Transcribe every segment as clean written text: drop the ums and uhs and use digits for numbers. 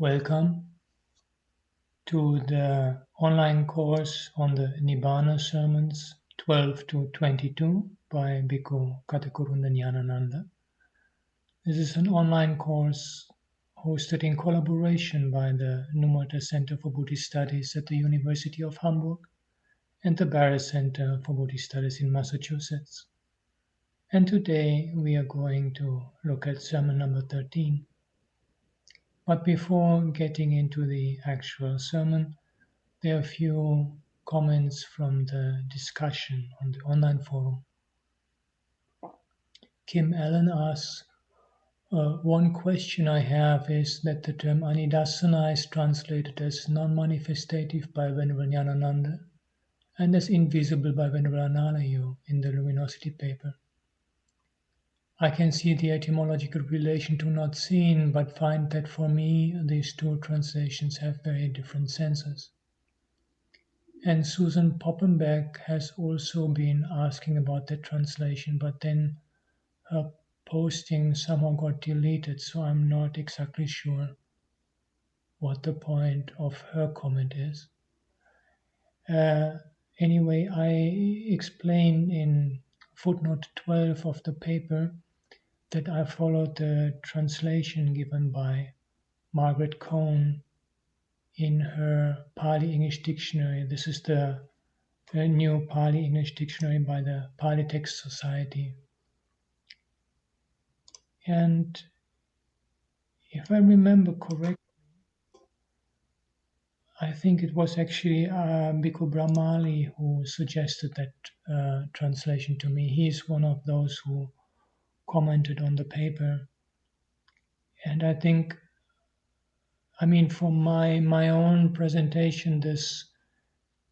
Welcome to the online course on the Nibbāna sermons 12 to 22 by Bhikkhu Ñāṇananda. This is an online course hosted in collaboration by the Nibbāna Center for Buddhist Studies at the University of Hamburg and the Barrett Center for Buddhist Studies in Massachusetts. And today we are going to look at sermon number 13. But before getting into the actual sermon, there are a few comments from the discussion on the online forum. Kim Allen asks, one question I have is that the term Anidassana is translated as non-manifestative by Venerable Ñāṇananda and as invisible by Venerable Anālayo in the Luminosity paper. I can see the etymological relation to not seen, but find that for me these two translations have very different senses. And Susan Poppenbeck has also been asking about that translation, but then her posting somehow got deleted, so I'm not exactly sure what the point of her comment is. Anyway, I explain in footnote 12 of the paper that I followed the translation given by Margaret Cohn in her Pali English Dictionary. This is the new Pali English Dictionary by the Pali Text Society. And if I remember correctly, I think it was actually Bhikkhu Brahmali who suggested that translation to me. He's one of those who commented on the paper. And I think, for my own presentation, this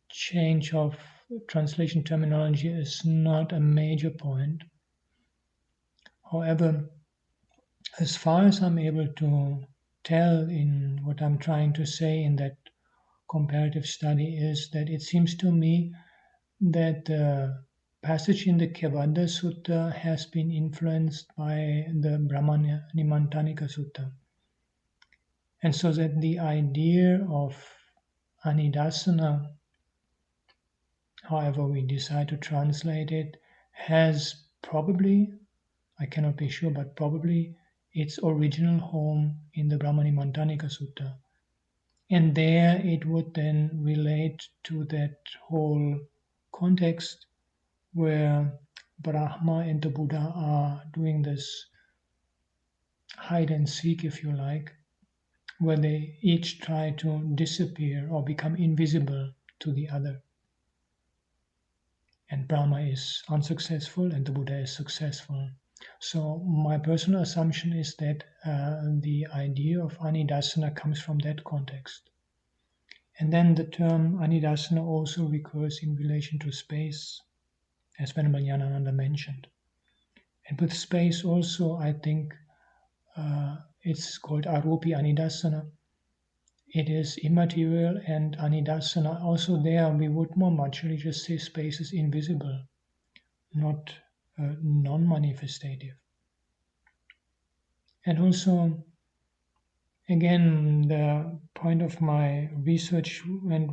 change of translation terminology is not a major point. However, as far as I'm able to tell in what I'm trying to say in that comparative study is that it seems to me that the passage in the Kevada Sutta has been influenced by the Brahmana Nimantanika Sutta. And so that the idea of Anidassana, however we decide to translate it, has probably, I cannot be sure, but probably its original home in the Brahmana Nimantanika Sutta. And there it would then relate to that whole context where Brahma and the Buddha are doing this hide and seek, if you like, where they each try to disappear or become invisible to the other. And Brahma is unsuccessful and the Buddha is successful. So my personal assumption is that the idea of Anidassana comes from that context. And then the term Anidassana also recurs in relation to space, as Venerable Ñāṇananda mentioned. And with space also, I think it's called Arupi Anidassana. It is immaterial, and Anidassana, also there we would more muchly just say space is invisible, not non-manifestative. And also, again, the point of my research and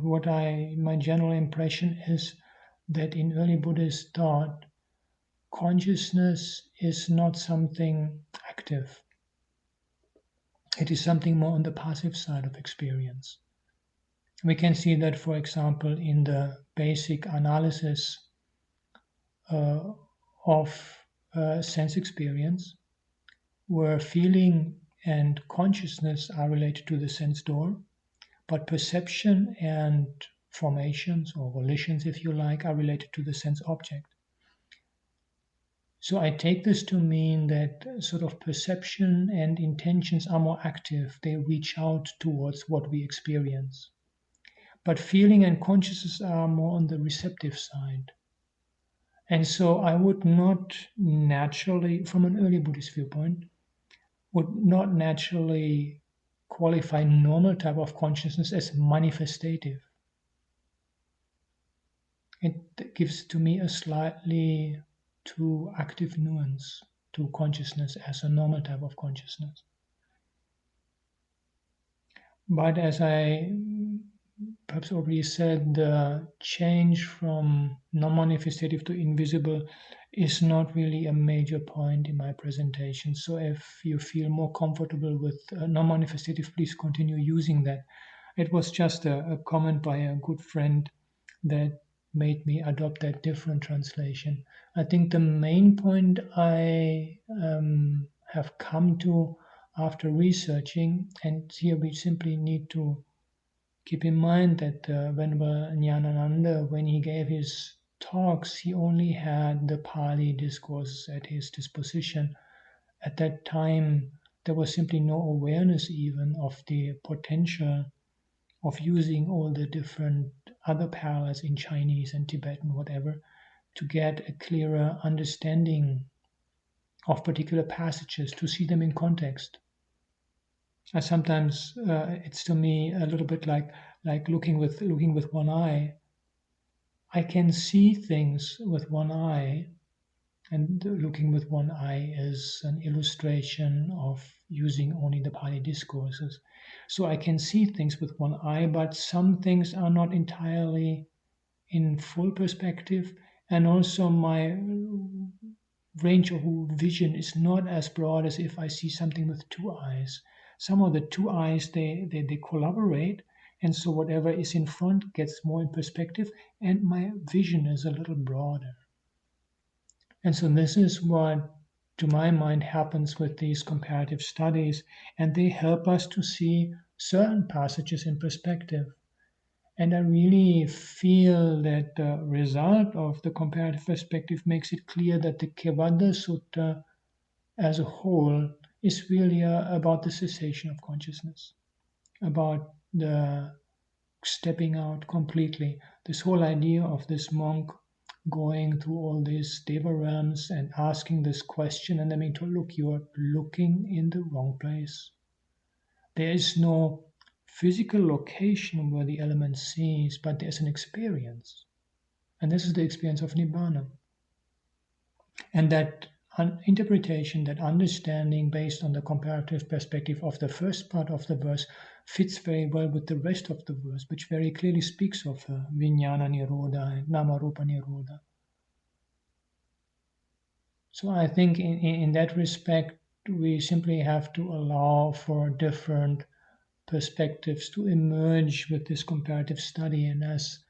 my general impression is that in early Buddhist thought, consciousness is not something active. It is something more on the passive side of experience. We can see that, for example, in the basic analysis of sense experience, where feeling and consciousness are related to the sense door, but perception and formations or volitions, if you like, are related to the sense object. So I take this to mean that sort of perception and intentions are more active. They reach out towards what we experience. But feeling and consciousness are more on the receptive side. And so I would not naturally, from an early Buddhist viewpoint, would not naturally qualify normal type of consciousness as manifestative. It gives to me a slightly too active nuance to consciousness as a normal type of consciousness. But as I perhaps already said, the change from non-manifestative to invisible is not really a major point in my presentation. So if you feel more comfortable with non-manifestative, please continue using that. It was just a comment by a good friend that made me adopt that different translation. I think the main point I have come to after researching, and here we simply need to keep in mind that Venerable Ñāṇananda, when he gave his talks, he only had the Pali discourse at his disposition. At that time, there was simply no awareness even of the potential of using all the different other powers in Chinese and Tibetan, whatever, to get a clearer understanding of particular passages, to see them in context. I sometimes it's to me a little bit like looking with one eye. I can see things with one eye, and looking with one eye is an illustration of using only the Pali discourses. So I can see things with one eye, but some things are not entirely in full perspective, and also my range of vision is not as broad as if I see something with two eyes. Some of the two eyes they collaborate, and so whatever is in front gets more in perspective, and my vision is a little broader. And so this is what, to my mind, happens with these comparative studies, and they help us to see certain passages in perspective. And I really feel that the result of the comparative perspective makes it clear that the Kevada Sutta as a whole is really about the cessation of consciousness, about the stepping out completely. This whole idea of this monk going through all these deva realms and asking this question, and I mean, to look, you are looking in the wrong place. There is no physical location where the element sees, but there's an experience. And this is the experience of Nibbāna. And that interpretation, that understanding based on the comparative perspective of the first part of the verse fits very well with the rest of the verse, which very clearly speaks of Vijnana Nirodha and Namarupa Nirodha. So I think in that respect, we simply have to allow for different perspectives to emerge with this comparative study. And as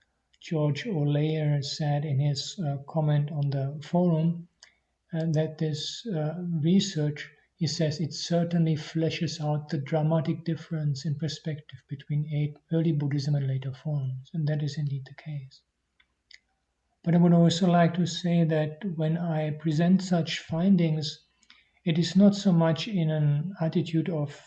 George O'Lear said in his comment on the forum, that this research, he says, it certainly fleshes out the dramatic difference in perspective between early Buddhism and later forms. And that is indeed the case. But I would also like to say that when I present such findings, it is not so much in an attitude of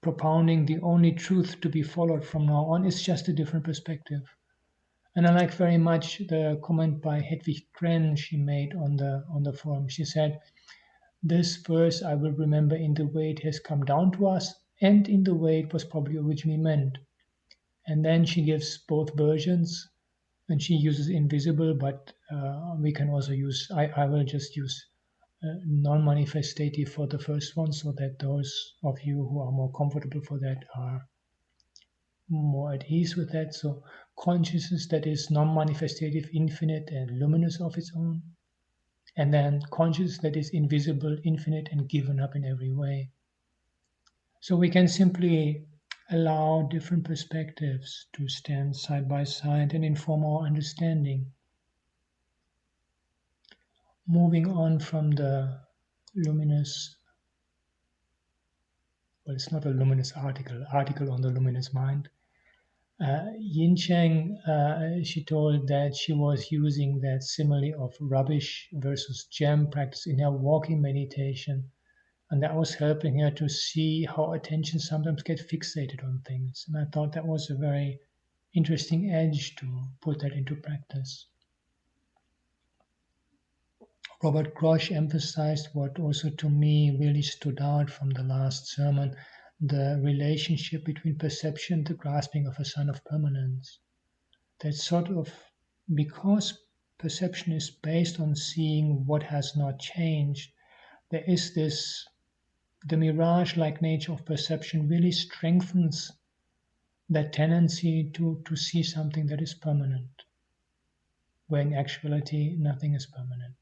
propounding the only truth to be followed from now on. It's just a different perspective. And I like very much the comment by Hedwig Krenn she made on the forum. She said, "This verse I will remember in the way it has come down to us and in the way it was probably originally meant." And then she gives both versions, and she uses invisible, but we can also use, I will just use non-manifestative for the first one, so that those of you who are more comfortable for that are more at ease with that. So consciousness that is non-manifestative, infinite and luminous of its own, and then consciousness that is invisible, infinite and given up in every way. So we can simply allow different perspectives to stand side by side and inform our understanding. Moving on from the luminous, well, it's not a luminous article on the luminous mind. Yin Cheng, she told that she was using that simile of rubbish versus gem practice in her walking meditation, and that was helping her to see how attention sometimes gets fixated on things. And I thought that was a very interesting edge to put that into practice. Robert Grosh emphasized what also to me really stood out from the last sermon, the relationship between perception and the grasping of a sign of permanence. That sort of, because perception is based on seeing what has not changed, there is this the mirage-like nature of perception really strengthens that tendency to see something that is permanent, where in actuality nothing is permanent.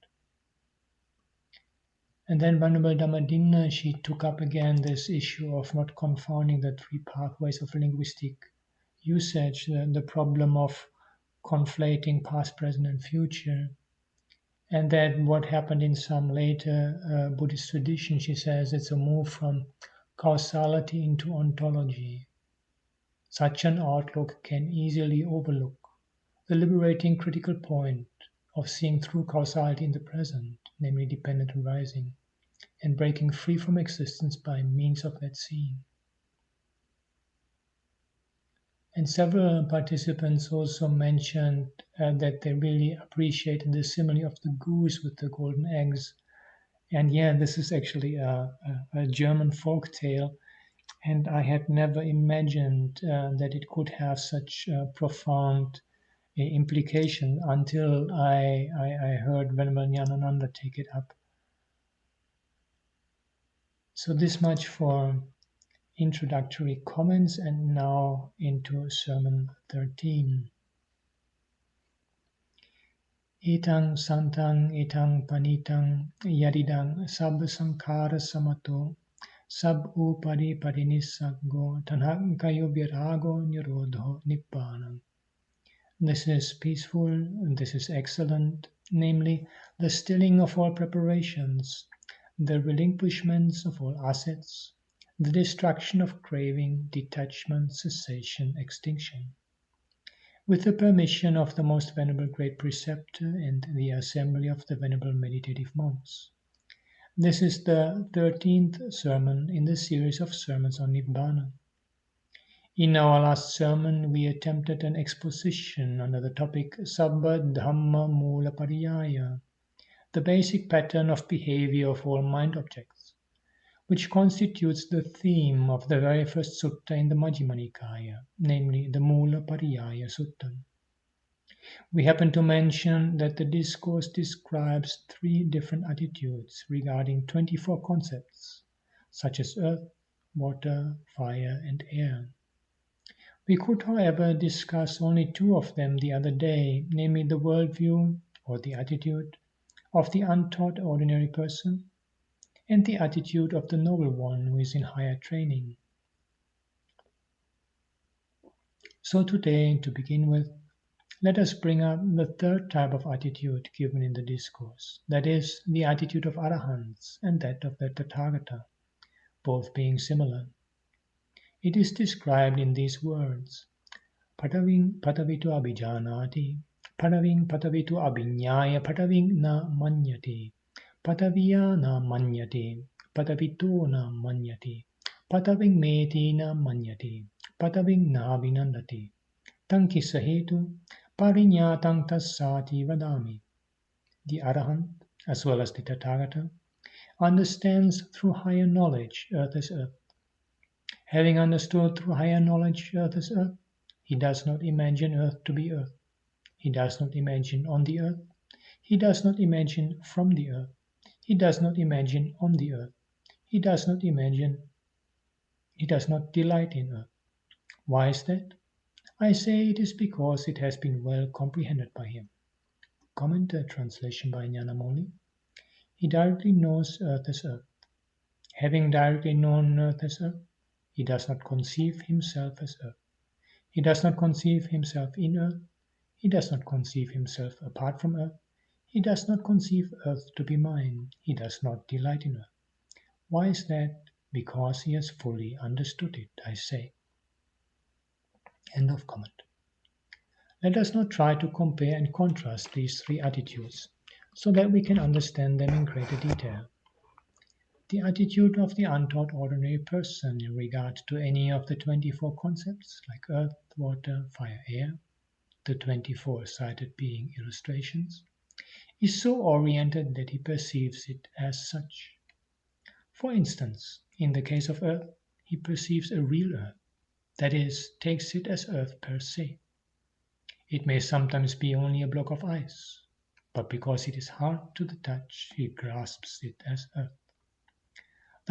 And then Venerable Dhammadinna, she took up again this issue of not confounding the three pathways of linguistic usage, the problem of conflating past, present, and future. And that what happened in some later Buddhist tradition, she says, it's a move from causality into ontology. Such an outlook can easily overlook the liberating critical point of seeing through causality in the present, namely dependent arising, and breaking free from existence by means of that seeing. And several participants also mentioned that they really appreciated the simile of the goose with the golden eggs. And yeah, this is actually a German folk tale, and I had never imagined that it could have such profound implication until I heard Venerable Ñāṇananda take it up. So this much for introductory comments, and now into Sermon 13. Etang santang etang panitang yadidang sab sankhara samato sab upadi parinisaggo tanhakayo virago nirodho Nibbāna. This is peaceful, this is excellent, namely the stilling of all preparations, the relinquishments of all assets, the destruction of craving, detachment, cessation, extinction. With the permission of the most venerable great preceptor and the assembly of the venerable meditative monks. This is the 13th sermon in the series of sermons on Nibbāna. In our last sermon, we attempted an exposition under the topic Sabba Dhamma Mula Pariyaya, the basic pattern of behavior of all mind objects, which constitutes the theme of the very first sutta in the Majjhima Nikāya, namely the Mula Pariyaya Sutta. We happen to mention that the discourse describes 3 different attitudes regarding 24 concepts, such as earth, water, fire, and air. We could, however, discuss only 2 of them the other day, namely the worldview, or the attitude, of the untaught ordinary person, and the attitude of the noble one who is in higher training. So today, to begin with, let us bring up the 3rd type of attitude given in the discourse, that is, the attitude of Arahants and that of the Tathagata, both being similar. It is described in these words: Pataving patavitu abhijanati, pataving patavitu abhinyaya, pataving na manyati, pataviya na manyati, patavito na manyati, pataving meti na manyati, pataving na vinandati, tanki sahetu, parinyatang tassati vadami. The Arahant, as well as the Tathagata, understands through higher knowledge earth as earth. Having understood through higher knowledge earth as earth, he does not imagine earth to be earth. He does not imagine on the earth. He does not imagine from the earth. He does not imagine on the earth. He does not imagine. He does not delight in earth. Why is that? I say it is because it has been well comprehended by him. Commenter translation by Ñāṇamoli. He directly knows earth as earth. Having directly known earth as earth, he does not conceive himself as earth. He does not conceive himself in earth. He does not conceive himself apart from earth. He does not conceive earth to be mine. He does not delight in earth. Why is that? Because he has fully understood it, I say. End of comment. Let us now try to compare and contrast these 3 attitudes so that we can understand them in greater detail. The attitude of the untaught ordinary person in regard to any of the 24 concepts like earth, water, fire, air, the 24 cited being illustrations, is so oriented that he perceives it as such. For instance, in the case of earth, he perceives a real earth, that is, takes it as earth per se. It may sometimes be only a block of ice, but because it is hard to the touch, he grasps it as earth.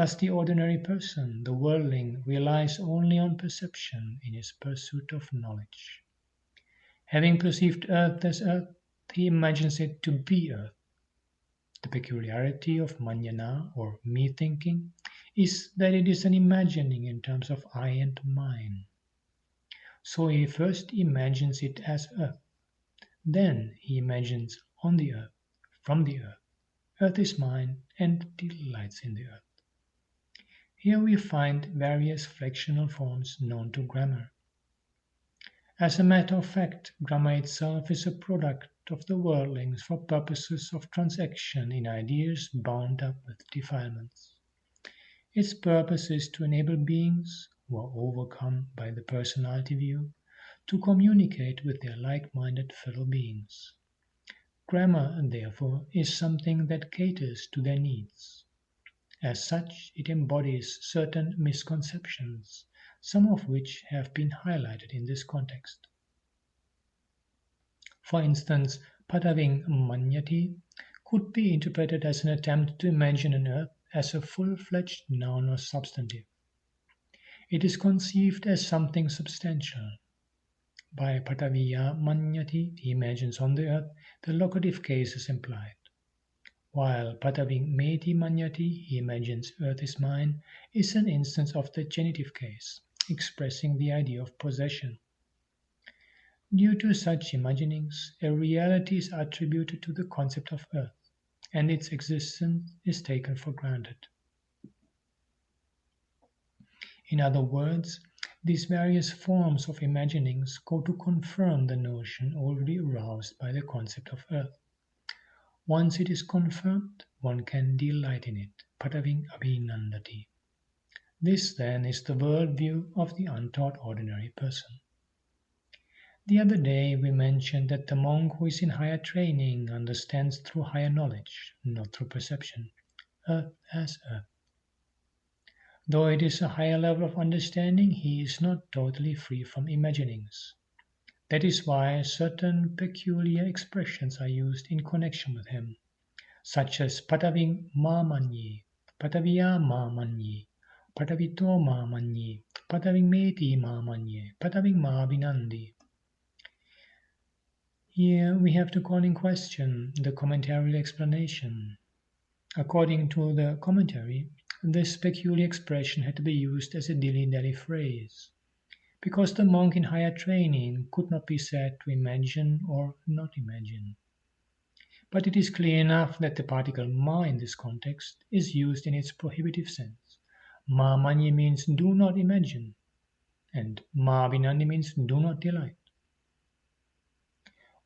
Thus the ordinary person, the worldling, relies only on perception in his pursuit of knowledge. Having perceived earth as earth, he imagines it to be earth. The peculiarity of Manjana or me-thinking is that it is an imagining in terms of I and mine. So he first imagines it as earth. Then he imagines on the earth, from the earth. Earth is mine and delights in the earth. Here we find various flexional forms known to grammar. As a matter of fact, grammar itself is a product of the worldlings for purposes of transaction in ideas bound up with defilements. Its purpose is to enable beings who are overcome by the personality view to communicate with their like-minded fellow beings. Grammar, therefore, is something that caters to their needs. As such, it embodies certain misconceptions, some of which have been highlighted in this context. For instance, Pataving Manyati could be interpreted as an attempt to imagine an earth as a full-fledged noun or substantive. It is conceived as something substantial. By Pataviya Manyati, he imagines on the earth, the locative case is implied. While Pataving Meti Manyati, he imagines earth is mine, is an instance of the genitive case, expressing the idea of possession. Due to such imaginings, a reality is attributed to the concept of earth, and its existence is taken for granted. In other words, these various forms of imaginings go to confirm the notion already aroused by the concept of earth. Once it is confirmed, one can delight in it, Pataving Abhinandati. This then is the worldview of the untaught ordinary person. The other day we mentioned that the monk who is in higher training understands through higher knowledge, not through perception, earth as earth. Though it is a higher level of understanding, he is not totally free from imaginings. That is why certain peculiar expressions are used in connection with him, such as Pataving Ma Manyi, Pataviya Ma Manyi, Patavito Ma Manyi, Pataving Meti Ma Manyi, Pataving Ma Binandi. Here we have to call in question the commentarial explanation. According to the commentary, this peculiar expression had to be used as a dilly-dally phrase, because the monk in higher training could not be said to imagine or not imagine. But it is clear enough that the particle ma in this context is used in its prohibitive sense. Ma manye means do not imagine, and ma binandi means do not delight.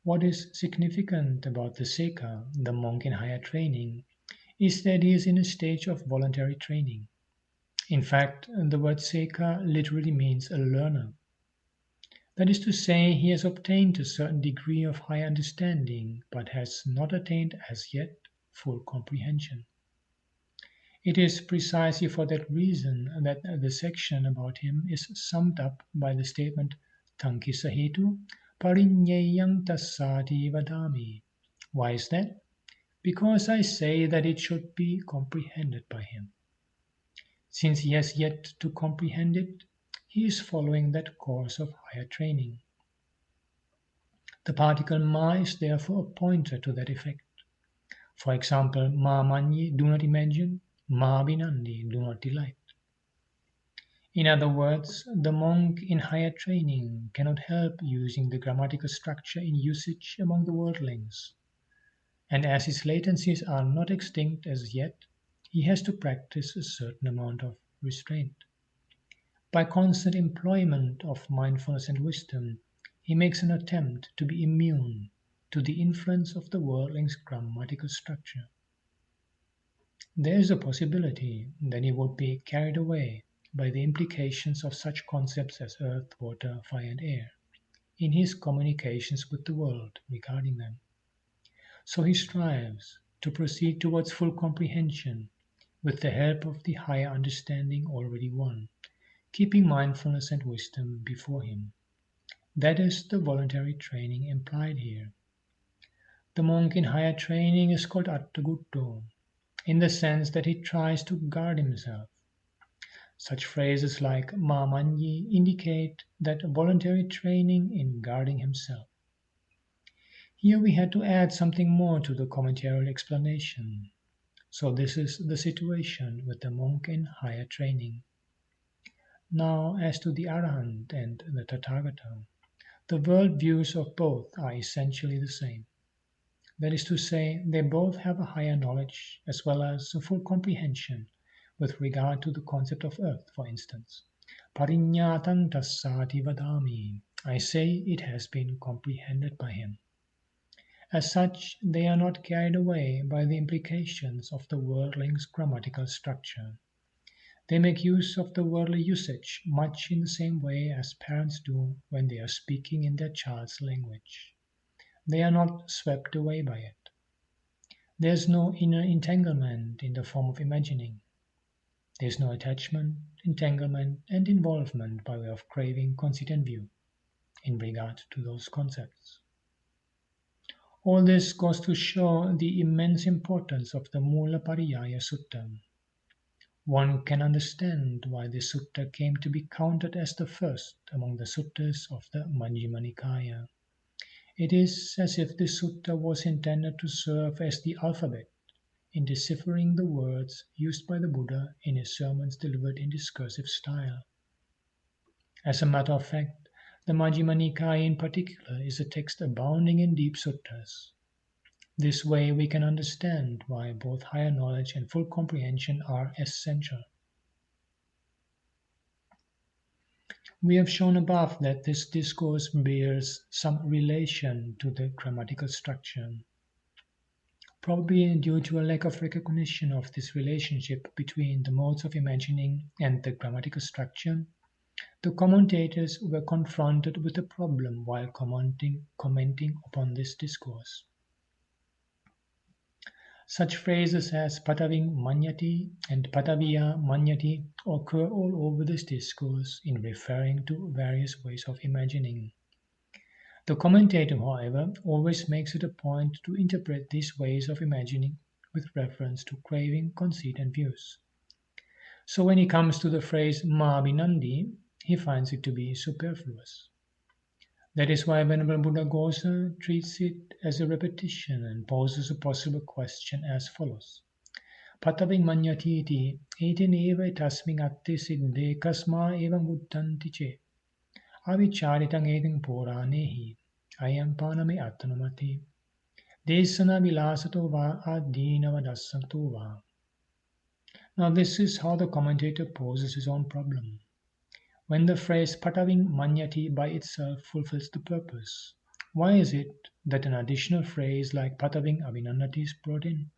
What is significant about the Seka, the monk in higher training, is that he is in a stage of voluntary training. In fact, the word Seka literally means a learner. That is to say, he has obtained a certain degree of high understanding, but has not attained as yet full comprehension. It is precisely for that reason that the section about him is summed up by the statement Tankisahetu Parinyayam Tassati Vadami. Why is that? Because I say that it should be comprehended by him. Since he has yet to comprehend it, he is following that course of higher training. The particle ma is therefore a pointer to that effect. For example, ma manyi, do not imagine, ma binandi, do not delight. In other words, the monk in higher training cannot help using the grammatical structure in usage among the worldlings. And as his latencies are not extinct as yet, he has to practice a certain amount of restraint. By constant employment of mindfulness and wisdom, he makes an attempt to be immune to the influence of the worldling's grammatical structure. There is a possibility that he would be carried away by the implications of such concepts as earth, water, fire, and air in his communications with the world regarding them. So he strives to proceed towards full comprehension with the help of the higher understanding already won, keeping mindfulness and wisdom before him. That is the voluntary training implied here. The monk in higher training is called Attagutto. in the sense that he tries to guard himself. Such phrases like Māmaññī indicate that voluntary training in guarding himself. Here we had to add something more to the commentarial explanation. So this is the situation with the monk in higher training. Now, as to the Arahant and the Tathagata, the world views of both are essentially the same. That is to say, they both have a higher knowledge as well as a full comprehension with regard to the concept of earth, for instance. Pariññātaṃ tassāti vadāmi. I say it has been comprehended by him. As such, they are not carried away by the implications of the worldling's grammatical structure. They make use of the worldly usage much in the same way as parents do when they are speaking in their child's language. They are not swept away by it. There is no inner entanglement in the form of imagining. There is no attachment, entanglement, and involvement by way of craving, conceit, and view in regard to those concepts. All this goes to show the immense importance of the Mula Pariyaya Sutta. One can understand why this sutta came to be counted as the first among the suttas of the Majjhima Nikaya. It is as if this sutta was intended to serve as the alphabet in deciphering the words used by the Buddha in his sermons delivered in discursive style. As a matter of fact, the Majjhima Nikaya in particular is a text abounding in deep suttas. This way we can understand why both higher knowledge and full comprehension are essential. We have shown above that this discourse bears some relation to the grammatical structure. Probably due to a lack of recognition of this relationship between the modes of imagining and the grammatical structure, the commentators were confronted with a problem while commenting upon this discourse. Such phrases as pataving manyati and pataviya manyati occur all over this discourse in referring to various ways of imagining. The commentator, however, always makes it a point to interpret these ways of imagining with reference to craving, conceit, and views. So when he comes to the phrase mā-abhinandi, he finds it to be superfluous. That is why Venerable Buddha Ghosa treats it as a repetition and poses a possible question as follows. Pataving manyati iti etin eva tasming atte siddhe kasma evam uttanti che avicharitang etin puranehi ayam paname attanamati desana vilasato va adinava dassato va. Now this is how the commentator poses his own problem. When the phrase pataving manyati by itself fulfills the purpose, why is it that an additional phrase like pataving abhinandati is brought in?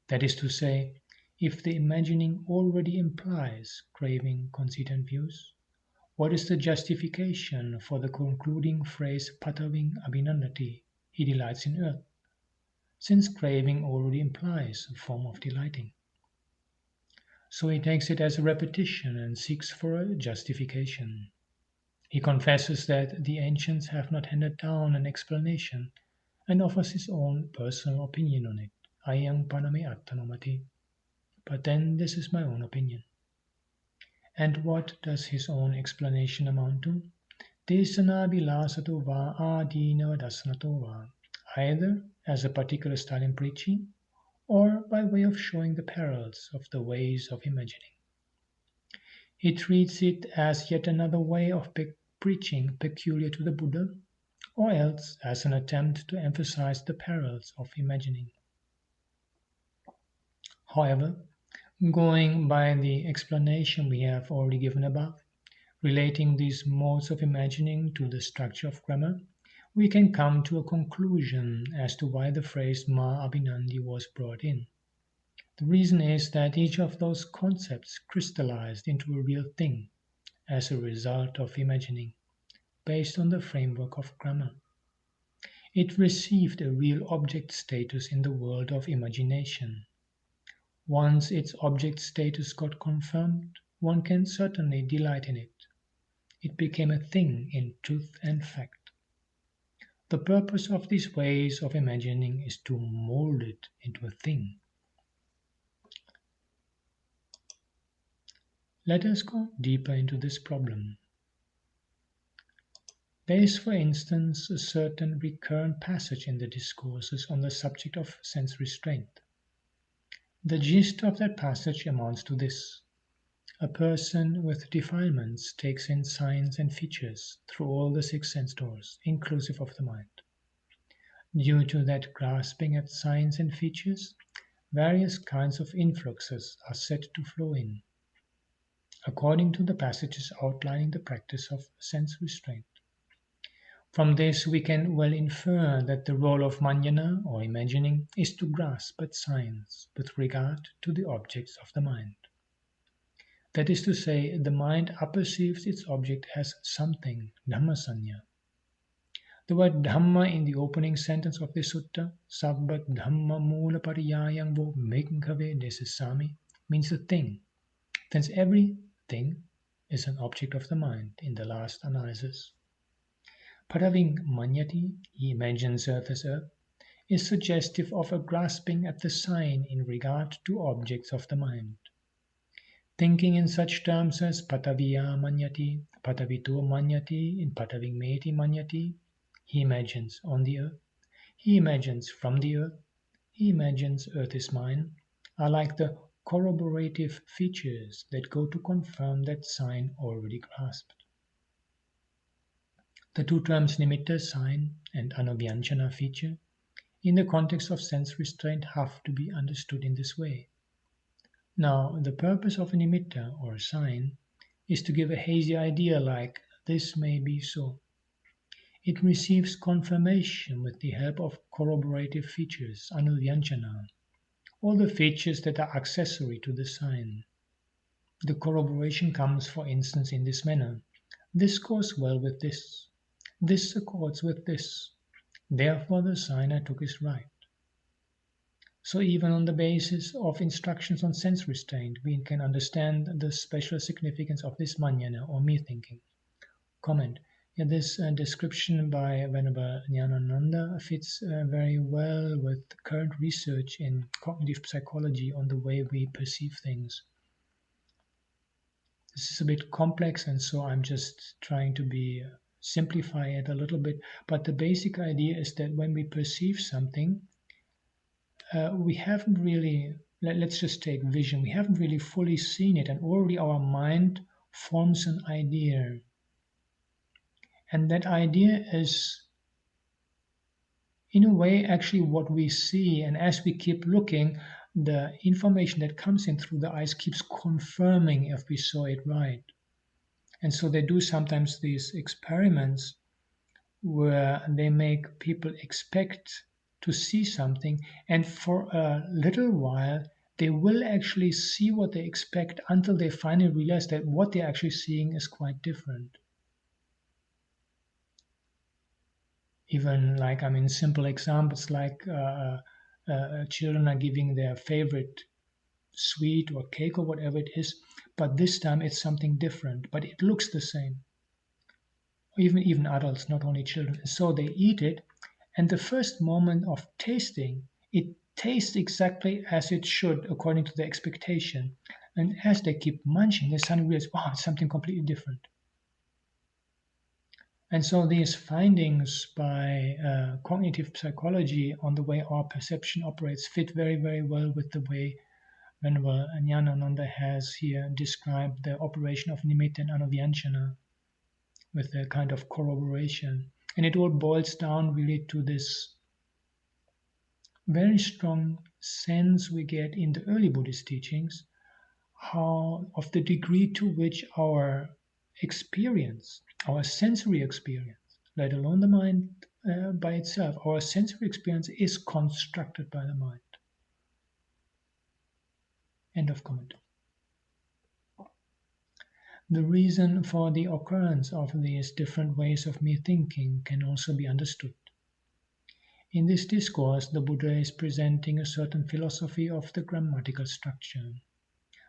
That is to say, if the imagining already implies craving, conceit, and views, what is the justification for the concluding phrase pataving abhinandati, he delights in earth, since craving already implies a form of delighting? So he takes it as a repetition and seeks for a justification. He confesses that the ancients have not handed down an explanation and offers his own personal opinion on it. Ayang paname attanamati. But then this is my own opinion. And what does his own explanation amount to? Desana vilasato va adinava dasanato va. Either as a particular style in preaching, or by way of showing the perils of the ways of imagining. He treats it as yet another way of preaching peculiar to the Buddha, or else as an attempt to emphasize the perils of imagining. However, going by the explanation we have already given above, relating these modes of imagining to the structure of grammar, we can come to a conclusion as to why the phrase mā-abhinandi was brought in. The reason is that each of those concepts crystallized into a real thing as a result of imagining, based on the framework of grammar. It received a real object status in the world of imagination. Once its object status got confirmed, one can certainly delight in it. It became a thing in truth and fact. The purpose of these ways of imagining is to mold it into a thing. Let us go deeper into this problem. There is, for instance, a certain recurrent passage in the discourses on the subject of sense restraint. The gist of that passage amounts to this. A person with defilements takes in signs and features through all the six sense doors, inclusive of the mind. Due to that grasping at signs and features, various kinds of influxes are said to flow in, according to the passages outlining the practice of sense restraint. From this we can well infer that the role of manjana, or imagining, is to grasp at signs with regard to the objects of the mind. That is to say, the mind apperceives its object as something, dhammasanya. The word dhamma in the opening sentence of this sutta, sabbat dhamma mula pariyayang vo bhikkhave desasami, means a thing. Thence everything is an object of the mind in the last analysis. Paraving manyati, he imagines earth as earth, is suggestive of a grasping at the sign in regard to objects of the mind. Thinking in such terms as pataviya manyati, patavito manyati, in pataving meti manyati, he imagines on the earth, he imagines from the earth, he imagines earth is mine, are like the corroborative features that go to confirm that sign already grasped. The two terms nimitta, sign, and anuvyanchana, feature, in the context of sense restraint have to be understood in this way. Now, the purpose of a nimitta, or sign, is to give a hazy idea like, this may be so. It receives confirmation with the help of corroborative features, anuvyanchana, all the features that are accessory to the sign. The corroboration comes, for instance, in this manner. This goes well with this. This accords with this. Therefore the sign I took is right. So even on the basis of instructions on sense restraint, we can understand the special significance of this manjana, or me-thinking. Comment. Yeah, this description by Venerable Ñāṇananda fits very well with current research in cognitive psychology on the way we perceive things. This is a bit complex, and so I'm just trying to simplify it a little bit. But the basic idea is that when we perceive something, we haven't really, let's just take vision, we haven't really fully seen it, and already our mind forms an idea. And that idea is, in a way, actually what we see. And as we keep looking, the information that comes in through the eyes keeps confirming if we saw it right. And so they do sometimes these experiments where they make people expect to see something, and for a little while they will actually see what they expect until they finally realize that what they're actually seeing is quite different. Even simple examples like children are giving their favorite sweet or cake or whatever it is, but this time it's something different, but it looks the same. Even adults, not only children. So they eat it, and the first moment of tasting, it tastes exactly as it should according to the expectation. And as they keep munching, they suddenly realize, wow, it's something completely different. And so these findings by cognitive psychology on the way our perception operates fit very, very well with the way Venerable Ñāṇananda has here described the operation of nimitta and anuvyanchana, with a kind of corroboration. And it all boils down really to this very strong sense we get in the early Buddhist teachings, how of the degree to which our experience, our sensory experience, let alone the mind by itself, our sensory experience is constructed by the mind. End of comment. The reason for the occurrence of these different ways of me thinking can also be understood. In this discourse, the Buddha is presenting a certain philosophy of the grammatical structure.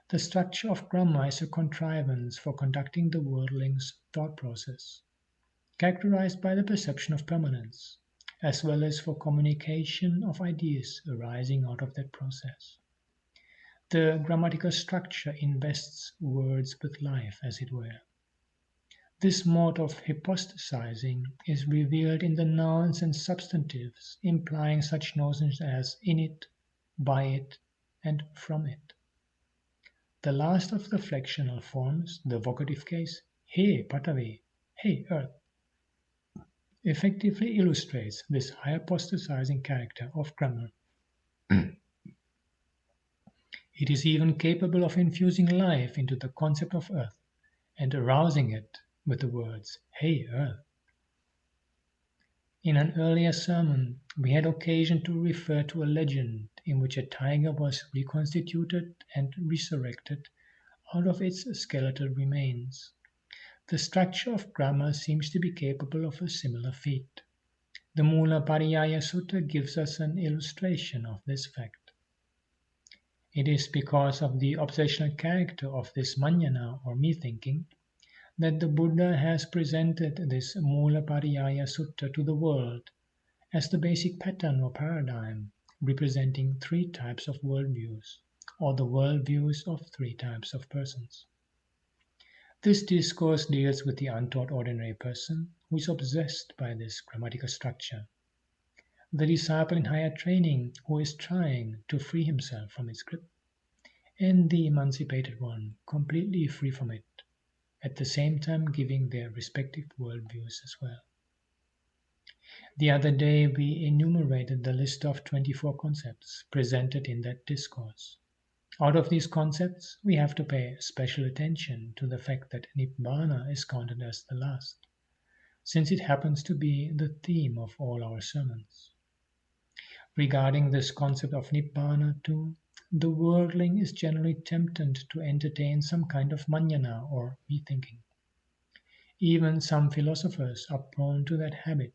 The structure of grammar is a contrivance for conducting the worldling's thought process, characterized by the perception of permanence, as well as for communication of ideas arising out of that process. The grammatical structure invests words with life, as it were. This mode of hypostasizing is revealed in the nouns and substantives, implying such notions as in it, by it, and from it. The last of the flexional forms, the vocative case, he Patavi, hey earth, effectively illustrates this hypostasizing character of grammar. It is even capable of infusing life into the concept of earth and arousing it with the words, hey earth. In an earlier sermon, we had occasion to refer to a legend in which a tiger was reconstituted and resurrected out of its skeletal remains. The structure of grammar seems to be capable of a similar feat. The Mula Pariyaya Sutta gives us an illustration of this fact. It is because of the obsessional character of this manjana or me-thinking that the Buddha has presented this Mula Pariyaya Sutta to the world as the basic pattern or paradigm representing three types of worldviews, or the worldviews of three types of persons. This discourse deals with the untaught ordinary person who is obsessed by this grammatical structure, the disciple in higher training who is trying to free himself from its grip, and the emancipated one completely free from it, at the same time giving their respective worldviews as well. The other day we enumerated the list of 24 concepts presented in that discourse. Out of these concepts, we have to pay special attention to the fact that Nibbāna is counted as the last, since it happens to be the theme of all our sermons. Regarding this concept of Nibbāna too, the worldling is generally tempted to entertain some kind of manjana or me-thinking. Even some philosophers are prone to that habit.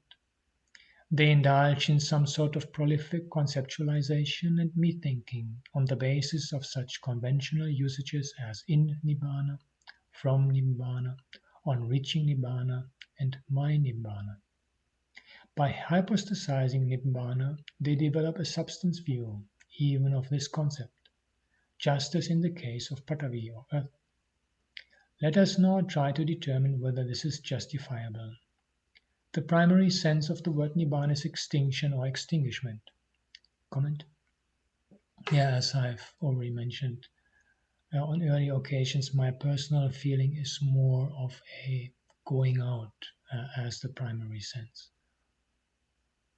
They indulge in some sort of prolific conceptualization and me-thinking on the basis of such conventional usages as in Nibbāna, from Nibbāna, on reaching Nibbāna, and my Nibbāna. By hypostasizing Nibbāna, they develop a substance view even of this concept, just as in the case of Patavi or earth. Let us now try to determine whether this is justifiable. The primary sense of the word Nibbāna is extinction or extinguishment. Comment? Yeah, as I've already mentioned, on earlier occasions, my personal feeling is more of a going out as the primary sense.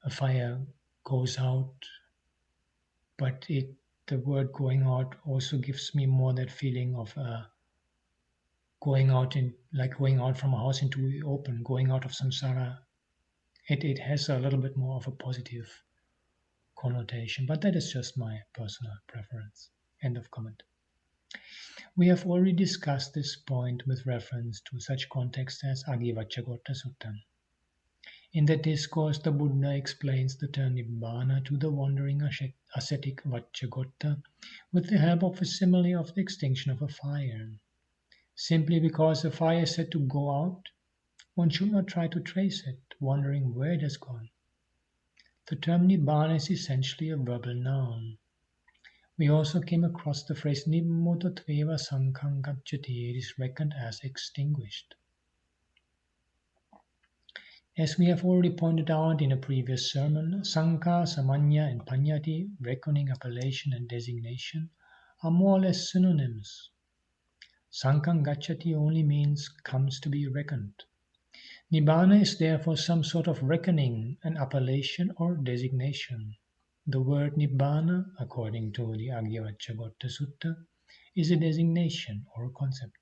A fire goes out, but the word going out also gives me more that feeling of going out from a house into the open, going out of samsara. It has a little bit more of a positive connotation, but that is just my personal preference. End of comment. We have already discussed this point with reference to such contexts as Aggivaccaggotta Sutta. In that discourse, the Buddha explains the term Nibbāna to the wandering ascetic Vaccagotta with the help of a simile of the extinction of a fire. Simply because a fire is said to go out, one should not try to trace it, wondering where it has gone. The term Nibbāna is essentially a verbal noun. We also came across the phrase Nibbūtatveva Sankhang Gacchati. It is reckoned as extinguished. As we have already pointed out in a previous sermon, Sankha, Samanya, and Paññatti, reckoning, appellation, and designation, are more or less synonyms. Sankhang Gacchati only means comes to be reckoned. Nibbāna is therefore some sort of reckoning, an appellation or designation. The word Nibbāna, according to the Aggivaccaggotta Sutta, is a designation or a concept.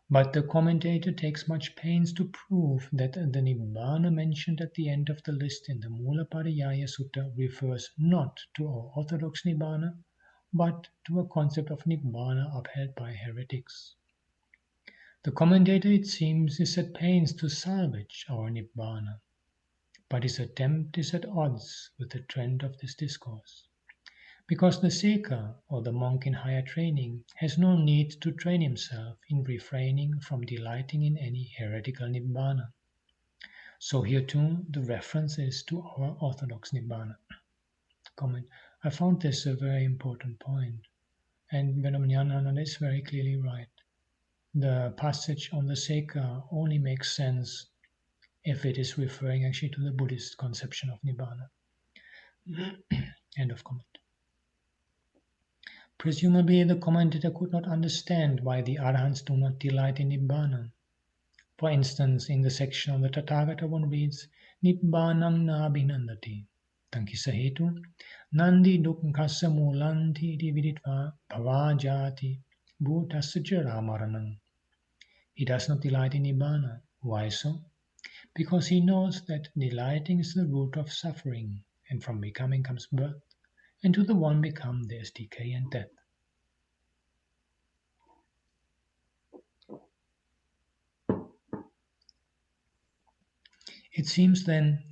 But the commentator takes much pains to prove that the Nibbāna mentioned at the end of the list in the Mula Pariyaya Sutta refers not to our orthodox Nibbāna, but to a concept of Nibbāna upheld by heretics. The commentator, it seems, is at pains to salvage our Nibbāna, but his attempt is at odds with the trend of this discourse, because the Seka, or the monk in higher training, has no need to train himself in refraining from delighting in any heretical Nibbāna. So here too, the reference is to our orthodox Nibbāna. Comment. I found this a very important point. And Venerable Ñāṇananda is very clearly right. The passage on the Seka only makes sense if it is referring actually to the Buddhist conception of Nibbāna. End of comment. Presumably, the commentator could not understand why the Arahants do not delight in Nibbāna. For instance, in the section on the Tathagata, one reads, Nibbānam nābhinandati. Tankisa hetu, nandi dukkasa mulanti iti viditva bhavajati bhutasya ramaranam. He does not delight in Nibbāna. Why so? Because he knows that delighting is the root of suffering, and from becoming comes birth, and to the one become there is decay and death. It seems then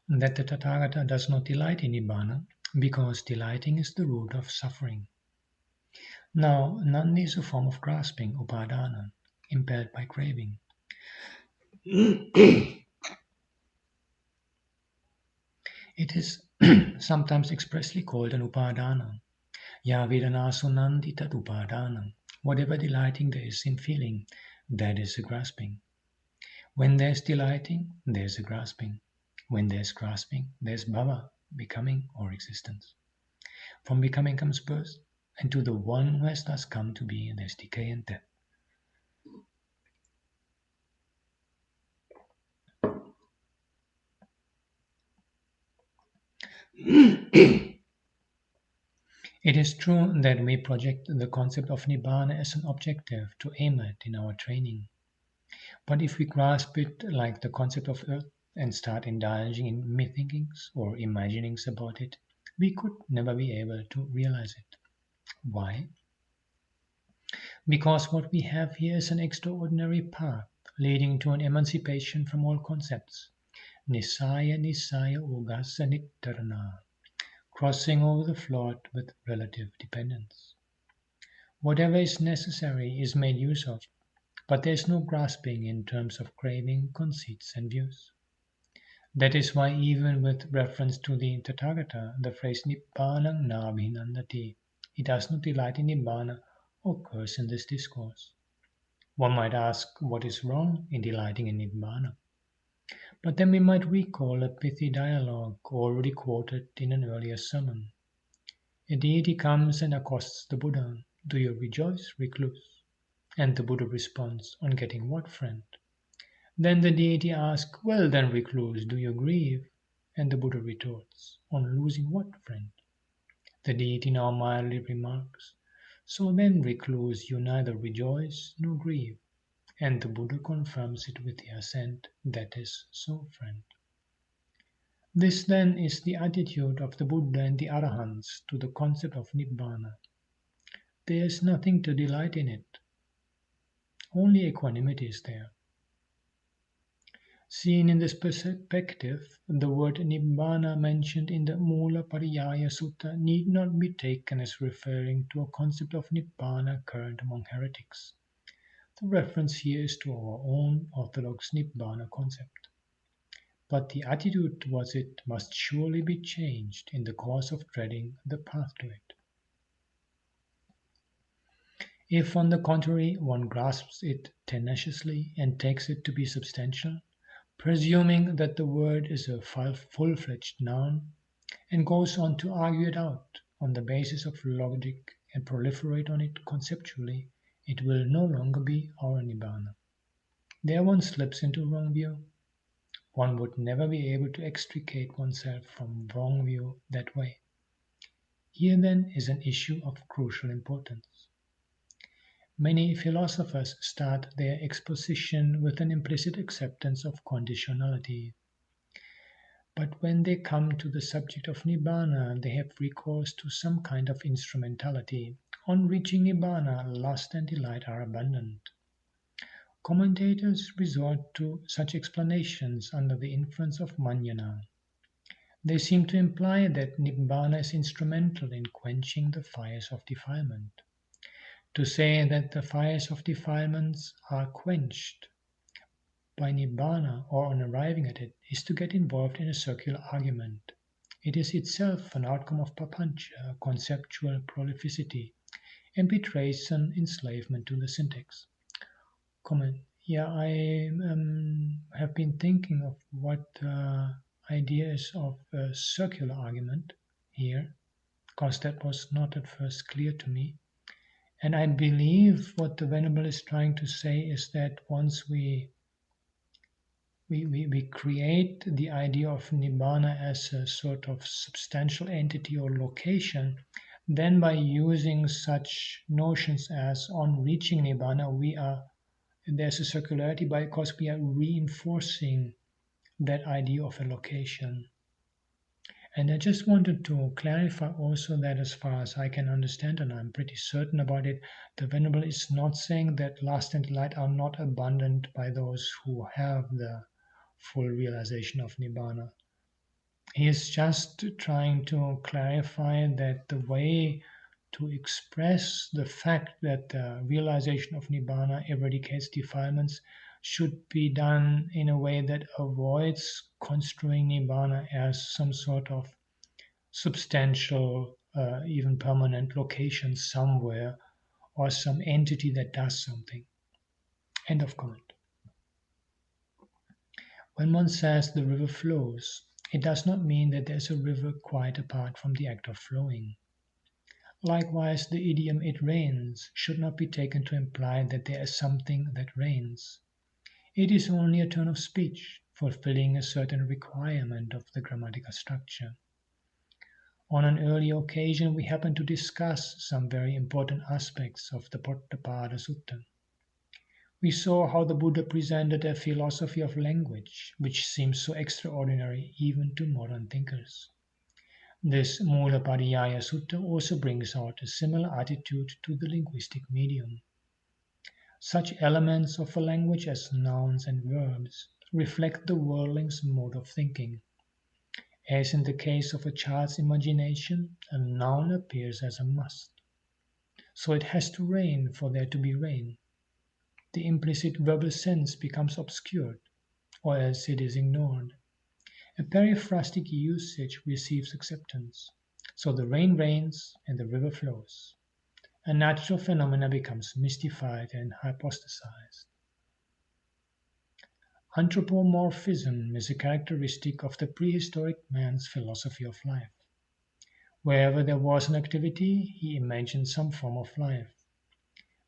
that the Tathagata does not delight in Nibbāna, because delighting is the root of suffering. Now, Nandi is a form of grasping, upadana, impelled by craving. It is sometimes expressly called an upadana. Ya vedanasu nandi tad upadana. Whatever delighting there is in feeling, that is a grasping. When there is delighting, there is a grasping. When there is grasping, there is bhava, becoming or existence. From becoming comes birth, and to the one who has thus come to be, there is decay and death. It is true that we project the concept of Nibbāna as an objective to aim at in our training. But if we grasp it like the concept of earth and start indulging in methinkings or imaginings about it, we could never be able to realize it. Why? Because what we have here is an extraordinary path leading to an emancipation from all concepts. Nisaya nisaya ugasa nittarana, crossing over the flood with relative dependence. Whatever is necessary is made use of, but there is no grasping in terms of craving, conceits, and views. That is why even with reference to the Tathagata, the phrase Nibbānam nābhinandati, he does not delight in Nibbāna, occurs in this discourse. One might ask what is wrong in delighting in Nibbāna. But then we might recall a pithy dialogue already quoted in an earlier sermon. A deity comes and accosts the Buddha. Do you rejoice, recluse? And the Buddha responds, on getting what, friend? Then the deity asks, well then, recluse, do you grieve? And the Buddha retorts, on losing what, friend? The deity now mildly remarks, so then, recluse, you neither rejoice nor grieve. And the Buddha confirms it with the assent, that is so, friend. This then is the attitude of the Buddha and the Arahants to the concept of Nibbāna. There is nothing to delight in it. Only equanimity is there. Seen in this perspective, the word Nibbāna mentioned in the Mula Pariyaya Sutta need not be taken as referring to a concept of Nibbāna current among heretics. The reference here is to our own orthodox Nibbāna concept. But the attitude towards it must surely be changed in the course of treading the path to it. If, on the contrary, one grasps it tenaciously and takes it to be substantial, presuming that the word is a full-fledged noun, and goes on to argue it out on the basis of logic and proliferate on it conceptually, it will no longer be our Nibbāna. There one slips into wrong view. One would never be able to extricate oneself from wrong view that way. Here then is an issue of crucial importance. Many philosophers start their exposition with an implicit acceptance of conditionality. But when they come to the subject of Nibbāna, they have recourse to some kind of instrumentality. On reaching Nibbāna, lust and delight are abundant. Commentators resort to such explanations under the influence of Manjana. They seem to imply that Nibbāna is instrumental in quenching the fires of defilement. To say that the fires of defilements are quenched by Nibbāna or on arriving at it is to get involved in a circular argument. It is itself an outcome of papancha, conceptual prolificity, and betrays an enslavement to the syntax. Comment. Yeah, I have been thinking of what ideas of a circular argument here, because that was not at first clear to me. And I believe what the Venerable is trying to say is that once we create the idea of Nibbāna as a sort of substantial entity or location, then by using such notions as on reaching Nibbāna, there's a circularity because we are reinforcing that idea of a location. And I just wanted to clarify also that as far as I can understand, and I'm pretty certain about it, the Venerable is not saying that lust and light are not abundant by those who have the full realization of Nibbāna. He is just trying to clarify that the way to express the fact that the realization of Nibbāna eradicates defilements should be done in a way that avoids construing Nibbāna as some sort of substantial, even permanent location somewhere or some entity that does something. End of comment. When one says the river flows, it does not mean that there's a river quite apart from the act of flowing. Likewise, the idiom "it rains" should not be taken to imply that there is something that rains. It is only a turn of speech, fulfilling a certain requirement of the grammatical structure. On an earlier occasion, we happened to discuss some very important aspects of the Potthapada Sutta. We saw how the Buddha presented a philosophy of language which seems so extraordinary even to modern thinkers. This Mulapadiyaya Sutta also brings out a similar attitude to the linguistic medium. Such elements of a language as nouns and verbs reflect the worldling's mode of thinking. As in the case of a child's imagination, a noun appears as a must. So it has to rain for there to be rain. The implicit verbal sense becomes obscured, or else it is ignored. A periphrastic usage receives acceptance, so the rain rains and the river flows. A natural phenomena becomes mystified and hypostasized. Anthropomorphism is a characteristic of the prehistoric man's philosophy of life. Wherever there was an activity, he imagined some form of life.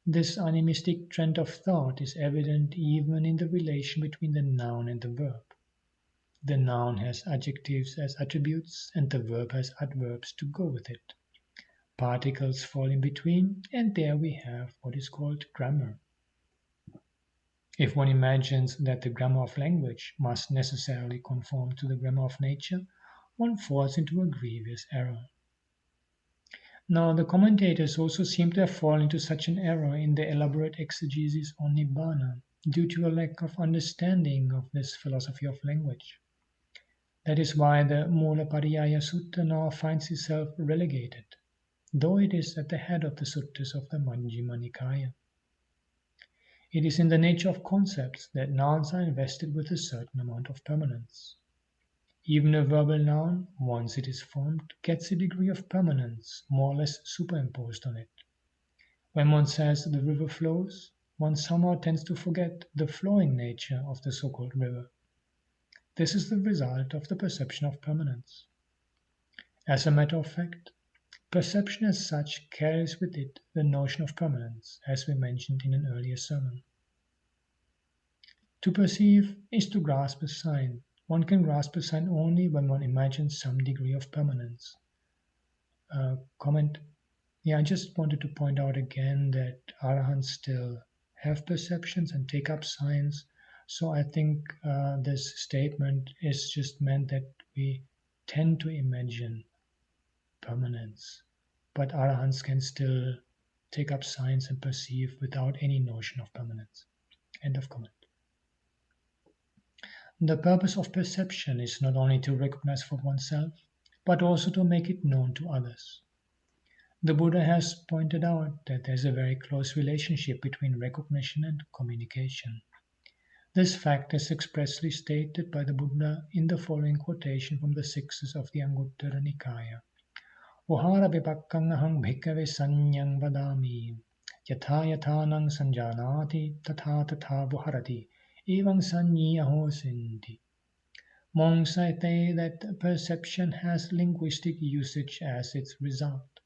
This animistic trend of thought is evident even in the relation between the noun and the verb. The noun has adjectives as attributes and the verb has adverbs to go with it. Particles fall in between, and there we have what is called grammar. If one imagines that the grammar of language must necessarily conform to the grammar of nature, one falls into a grievous error. Now, the commentators also seem to have fallen into such an error in their elaborate exegesis on Nibbāna, due to a lack of understanding of this philosophy of language. That is why the Mulapadiyaya Sutta now finds itself relegated, though it is at the head of the suttas of the Majjhima Nikāya. It is in the nature of concepts that nouns are invested with a certain amount of permanence. Even a verbal noun, once it is formed, gets a degree of permanence, more or less superimposed on it. When one says the river flows, one somehow tends to forget the flowing nature of the so-called river. This is the result of the perception of permanence. As a matter of fact, perception as such carries with it the notion of permanence, as we mentioned in an earlier sermon. To perceive is to grasp a sign. One can grasp a sign only when one imagines some degree of permanence. Comment. Yeah, I just wanted to point out again that Arahants still have perceptions and take up signs. So I think this statement is just meant that we tend to imagine permanence, but Arahants can still take up signs and perceive without any notion of permanence. End of comment. The purpose of perception is not only to recognize for oneself, but also to make it known to others. The Buddha has pointed out that there is a very close relationship between recognition and communication. This fact is expressly stated by the Buddha in the following quotation from the sixes of the Anguttara Nikaya. Ohara vipakkangahang bhikkhave sanyang vadami yatha yathanang sanjanati tatha tatha buharati evang sanyi aho sinti. Monks say that perception has linguistic usage as its result.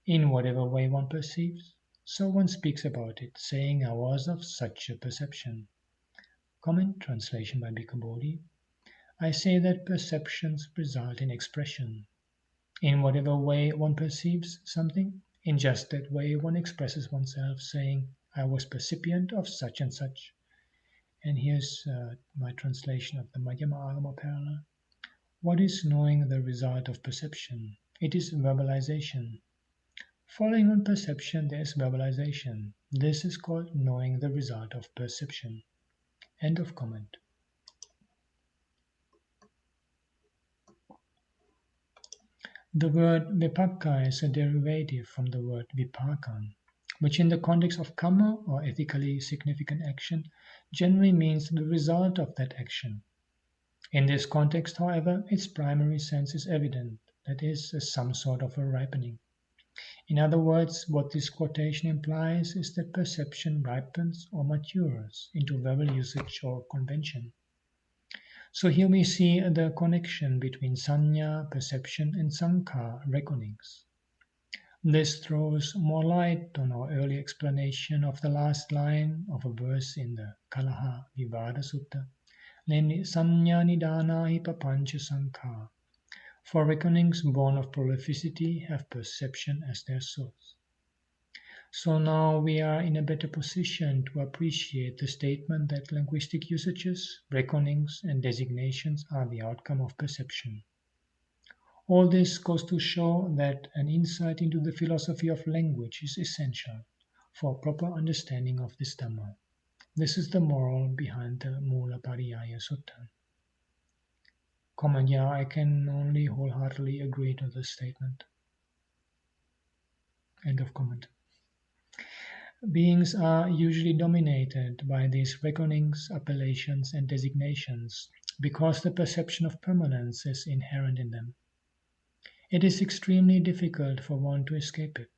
In whatever way one perceives, so one speaks about it, saying, I was of such a perception. Comment translation by Bhikkhu Bodhi. I say that perceptions result in expression. In whatever way one perceives something, in just that way one expresses oneself, saying, I was percipient of such and such. And here's my translation of the Madhyama Agama parallel. What is knowing the result of perception? It is verbalization. Following on perception, there is verbalization. This is called knowing the result of perception. End of comment. The word vipakka is a derivative from the word vipakam, which in the context of karma or ethically significant action generally means the result of that action. In this context, however, its primary sense is evident, that is, as some sort of a ripening. In other words, what this quotation implies is that perception ripens or matures into verbal usage or convention. So here we see the connection between sanya, perception, and sankhara, reckonings. This throws more light on our early explanation of the last line of a verse in the Kalaha Vivada Sutta, namely sanya nidāna hi papancha sankhara. For reckonings born of prolificity have perception as their source. So now we are in a better position to appreciate the statement that linguistic usages, reckonings, and designations are the outcome of perception. All this goes to show that an insight into the philosophy of language is essential for proper understanding of this Dhamma. This is the moral behind the Mula Pariyaya Sutta. Comment, yeah, I can only wholeheartedly agree to this statement. End of comment. Beings are usually dominated by these reckonings, appellations, and designations because the perception of permanence is inherent in them. It is extremely difficult for one to escape it.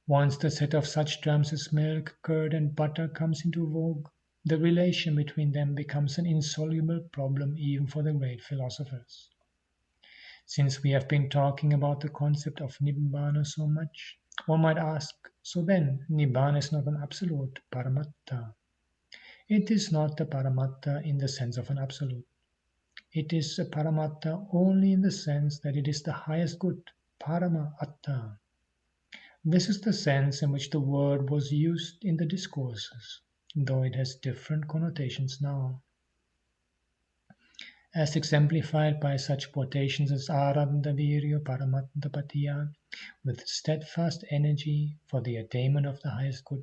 Once the set of such terms as milk, curd, and butter comes into vogue, the relation between them becomes an insoluble problem even for the great philosophers. Since we have been talking about the concept of Nibbāna so much, one might ask, so then Nibbāna is not an absolute paramattha. It is not a paramattha in the sense of an absolute. It is a paramattha only in the sense that it is the highest good, parama atta. This is the sense in which the word was used in the discourses, though it has different connotations now. As exemplified by such quotations as Ārāddha Virya Paramattha Patiya, with steadfast energy for the attainment of the highest good.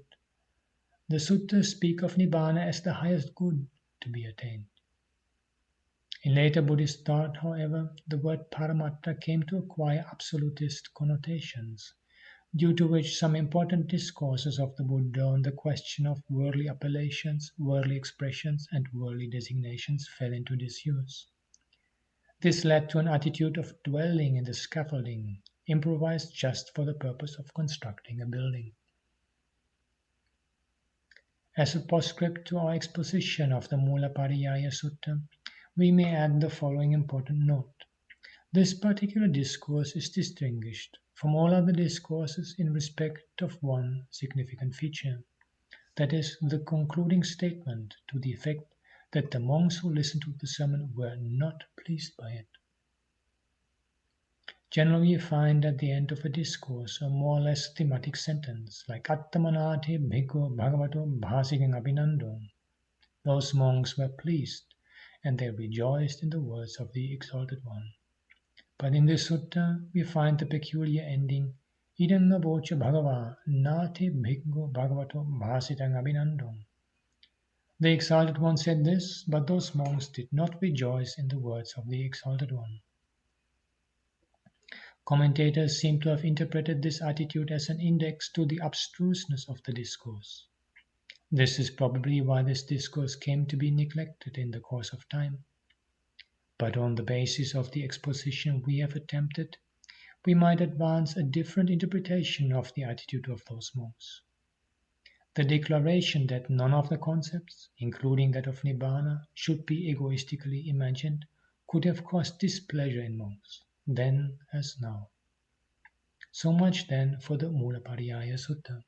The suttas speak of Nibbāna as the highest good to be attained. In later Buddhist thought, however, the word Paramattha came to acquire absolutist connotations, due to which some important discourses of the Buddha on the question of worldly appellations, worldly expressions, and worldly designations fell into disuse. This led to an attitude of dwelling in the scaffolding, improvised just for the purpose of constructing a building. As a postscript to our exposition of the Mula Pariyaya Sutta, we may add the following important note. This particular discourse is distinguished from all other discourses in respect of one significant feature, that is, the concluding statement to the effect that the monks who listened to the sermon were not pleased by it. Generally, you find at the end of a discourse a more or less thematic sentence, like Attamanate Bhikkhu Bhagavato Bhāsigang Abhinandam. Those monks were pleased, and they rejoiced in the words of the Exalted One. But in this sutta, we find the peculiar ending, Idam voca bhagava nati bhikkhu bhagavato bhāsitam abhinandam. The Exalted One said this, but those monks did not rejoice in the words of the Exalted One. Commentators seem to have interpreted this attitude as an index to the abstruseness of the discourse. This is probably why this discourse came to be neglected in the course of time. But on the basis of the exposition we have attempted, we might advance a different interpretation of the attitude of those monks. The declaration that none of the concepts, including that of Nibbāna, should be egoistically imagined could have caused displeasure in monks, then as now. So much then for the Mulapariyaya Sutta.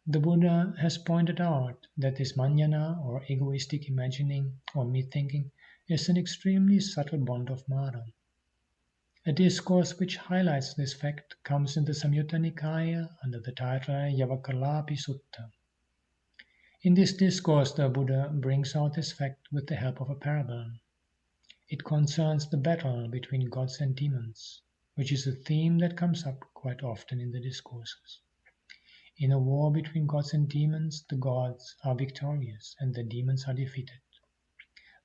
The Buddha has pointed out that this manjana, or egoistic imagining or me-thinking, is an extremely subtle bond of Mara. A discourse which highlights this fact comes in the Samyutta Nikaya under the title Yavakalapi Sutta. In this discourse, the Buddha brings out this fact with the help of a parable. It concerns the battle between gods and demons, which is a theme that comes up quite often in the discourses. In a war between gods and demons, the gods are victorious and the demons are defeated.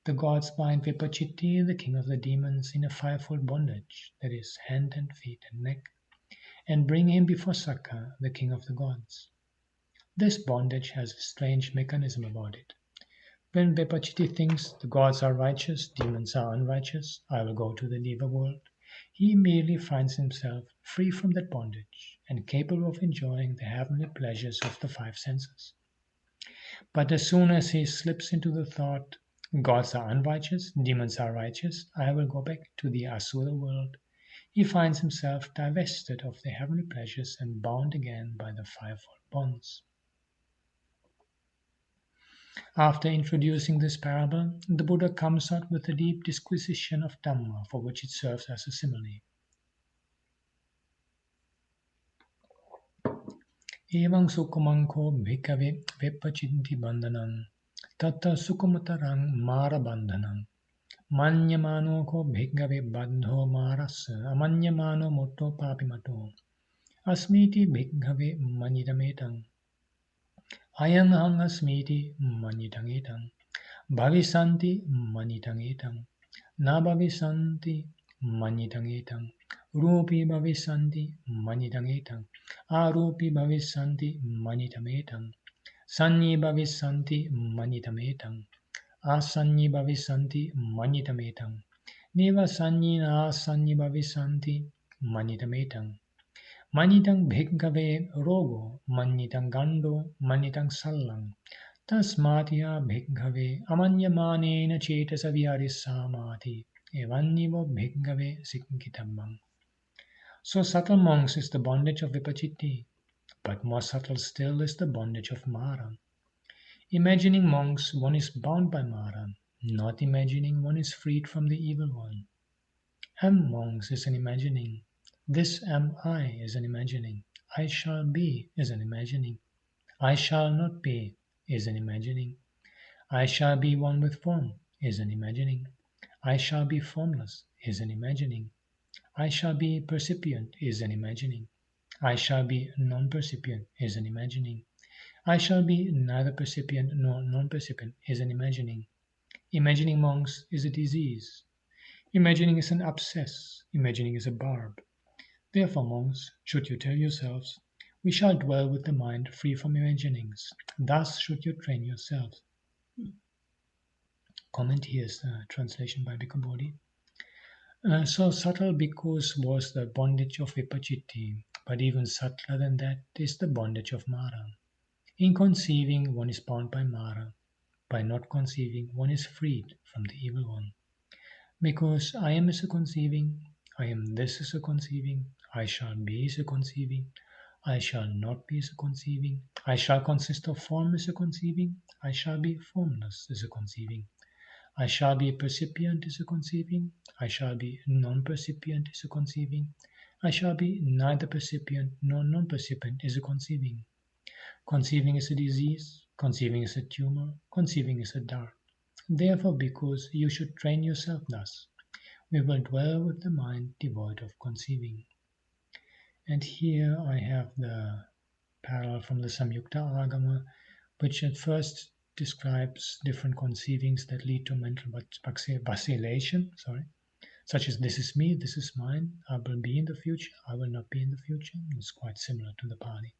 The gods bind Vipachitti, the king of the demons, in a fivefold bondage, that is, hand and feet and neck, and bring him before Sakka, the king of the gods. This bondage has a strange mechanism about it. When Vipachitti thinks the gods are righteous, demons are unrighteous, I will go to the Deva world, he immediately finds himself free from that bondage and capable of enjoying the heavenly pleasures of the five senses. But as soon as he slips into the thought, gods are unrighteous, demons are righteous, I will go back to the Asura world, he finds himself divested of the heavenly pleasures and bound again by the fivefold bonds. After introducing this parable, the Buddha comes out with a deep disquisition of Dhamma for which it serves as a simile. Evaṃ sukhamang ko bhikkhave veppacinti bandhanam tatta sukhamutarang mara bandhanam manyamano ko bhikkhave bandho marassa amanyamano motto papimato asmiti bhikkhave manyidametang ayang ahang asmiti manyidangetang bhavisanti manyidangetang na bhavisanti manyidangetang Rupi bhavisanti manidametang, arupi bhavisanti manidametang, sanyi bhavisanti manidametang, asanyi bhavisanti manidametang, neva sanyi na asanyi bhavisanti manidametang. Manitang bhikkhave rogo, manitang gando, manitang sallang, tasmatya bhikkhave amanyamanena cetasa viharissamati, evannivo bhikkhave sikkitabang. So subtle, monks, is the bondage of Vipachitti, but more subtle still is the bondage of Mara. Imagining, monks, one is bound by Mara, not imagining one is freed from the evil one. Am, monks, is an imagining. This am I is an imagining. I shall be is an imagining. I shall not be is an imagining. I shall be one with form is an imagining. I shall be formless is an imagining. I shall be percipient is an imagining. I shall be non-percipient is an imagining. I shall be neither percipient nor non-percipient is an imagining. Imagining, monks, is a disease. Imagining is an abscess. Imagining is a barb. Therefore, monks, should you tell yourselves, we shall dwell with the mind free from imaginings. Thus should you train yourselves. Comment here is the translation by Bhikkhu Bodhi. So subtle, bhikkhus, was the bondage of Vipachitti, but even subtler than that is the bondage of Mara. In conceiving, one is bound by Mara. By not conceiving, one is freed from the evil one. Because I am is a conceiving, I am this is a conceiving, I shall be is a conceiving, I shall not be is a conceiving, I shall consist of form is a conceiving, I shall be formless is a conceiving. I shall be a percipient is a conceiving, I shall be non-percipient is a conceiving, I shall be neither percipient nor non-percipient is a conceiving. Conceiving is a disease, conceiving is a tumor, conceiving is a dart. Therefore, because you should train yourself thus, we will dwell with the mind devoid of conceiving. And here I have the parallel from the Samyukta Agama, which at first describes different conceivings that lead to mental vacillation, such as this is me, this is mine, I will be in the future, I will not be in the future. It's quite similar to the Pali.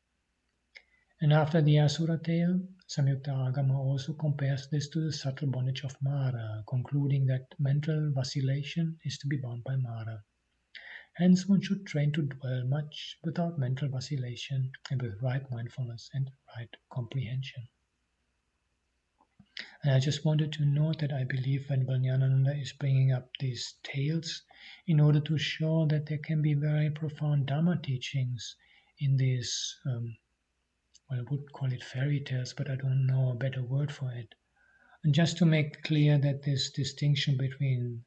And after the Asura tale, Samyukta Agama also compares this to the subtle bondage of Mara, concluding that mental vacillation is to be bound by Mara. Hence, one should train to dwell much without mental vacillation and with right mindfulness and right comprehension. And I just wanted to note that I believe Venerable Ñāṇananda is bringing up these tales in order to show that there can be very profound Dharma teachings in these, well, I would call it fairy tales, but I don't know a better word for it. And just to make clear that this distinction between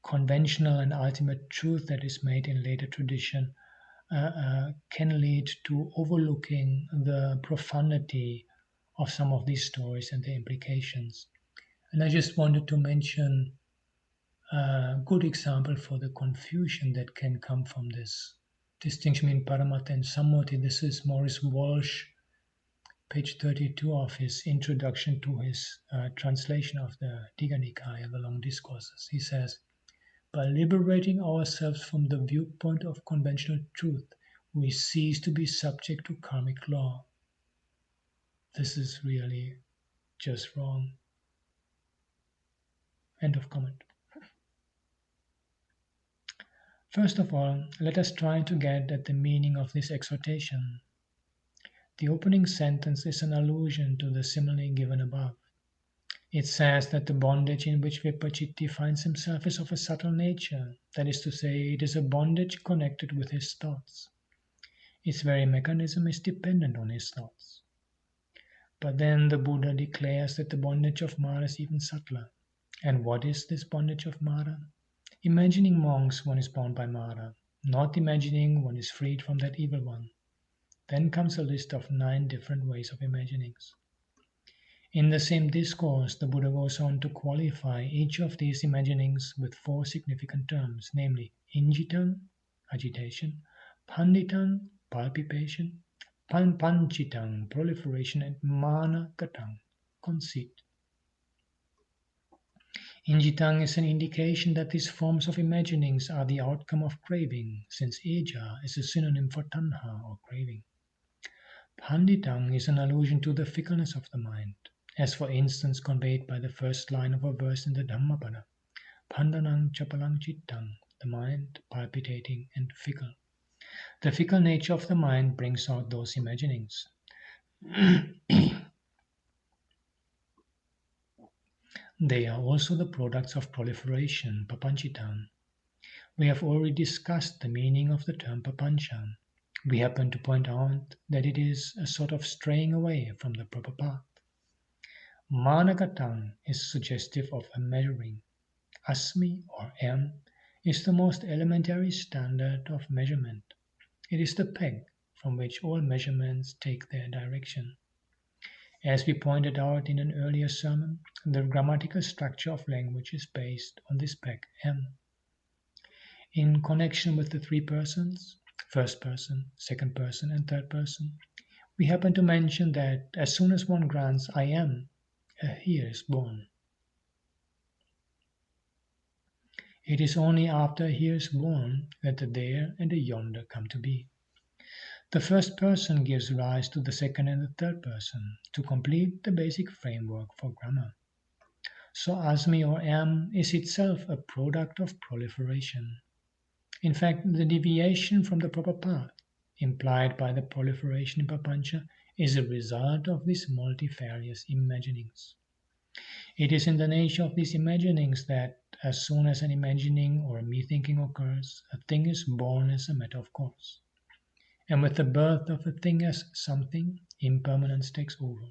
conventional and ultimate truth that is made in later tradition can lead to overlooking the profundity of some of these stories and their implications. And I just wanted to mention a good example for the confusion that can come from this distinction between Paramattha and Sammoti. This is Maurice Walsh, page 32 of his introduction to his translation of the Digha Nikaya, the Long Discourses. He says, by liberating ourselves from the viewpoint of conventional truth, we cease to be subject to karmic law. This is really just wrong. End of comment. First of all, let us try to get at the meaning of this exhortation. The opening sentence is an allusion to the simile given above. It says that the bondage in which Vipachitti finds himself is of a subtle nature, that is to say, it is a bondage connected with his thoughts. Its very mechanism is dependent on his thoughts. But then the Buddha declares that the bondage of Mara is even subtler. And what is this bondage of Mara? Imagining monks, one is bound by Mara, not imagining one is freed from that evil one. Then comes a list of 9 different ways of imaginings. In the same discourse, the Buddha goes on to qualify each of these imaginings with 4 significant terms, namely injitang, agitation, panditan, palpitation, panchitang, proliferation, and manakatang, conceit. Injitang is an indication that these forms of imaginings are the outcome of craving, since ija is a synonym for tanha or craving. Panditang is an allusion to the fickleness of the mind, as for instance conveyed by the first line of a verse in the Dhammapada. Pandanang chapalang chittang, the mind palpitating and fickle. The fickle nature of the mind brings out those imaginings. They are also the products of proliferation, papanchitang. We have already discussed the meaning of the term papancha. We happen to point out that it is a sort of straying away from the proper path. Manakatang is suggestive of a measuring. Asmi or am is the most elementary standard of measurement. It is the peg from which all measurements take their direction. As we pointed out in an earlier sermon, the grammatical structure of language is based on this peg am. In connection with the 3 persons, first person, second person, and third person, we happen to mention that as soon as one grants I am, a here is born. It is only after a here is born that the there and the yonder come to be. The first person gives rise to the second and the third person to complete the basic framework for grammar. So asmi or am is itself a product of proliferation. In fact, the deviation from the proper path, implied by the proliferation in papancha, is a result of these multifarious imaginings. It is in the nature of these imaginings that as soon as an imagining or a me-thinking occurs, a thing is born as a matter of course. And with the birth of a thing as something, impermanence takes over.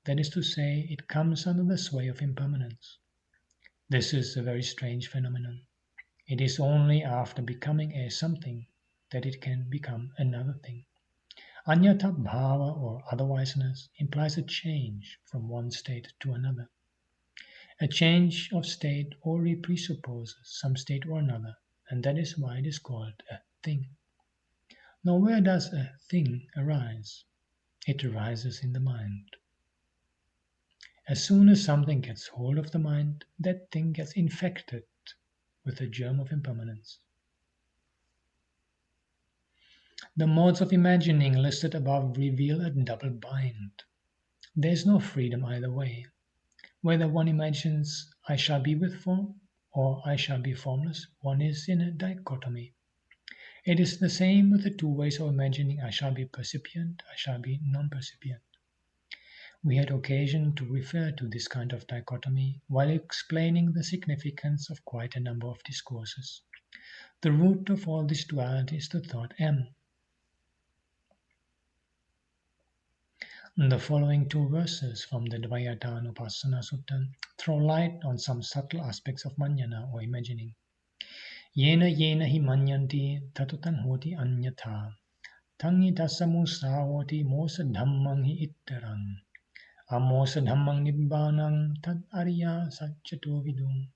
That is to say, it comes under the sway of impermanence. This is a very strange phenomenon. It is only after becoming a something that it can become another thing. Anyata bhava or otherwiseness implies a change from one state to another. A change of state already presupposes some state or another, and that is why it is called a thing. Now, where does a thing arise? It arises in the mind. As soon as something gets hold of the mind, that thing gets infected with the germ of impermanence. The modes of imagining listed above reveal a double bind. There is no freedom either way. Whether one imagines I shall be with form or I shall be formless, one is in a dichotomy. It is the same with the two ways of imagining I shall be percipient, I shall be non-percipient. We had occasion to refer to this kind of dichotomy while explaining the significance of quite a number of discourses. The root of all this duality is the thought M. The following two verses from the Dvayatanupassana Sutta throw light on some subtle aspects of manjana or imagining. Yena yena hi manyanti tatutan hoti anyatha tangi dasamu sawati mosa dhammang hi ittarang amosa dhammang nibbānang tad arya sajjato vidum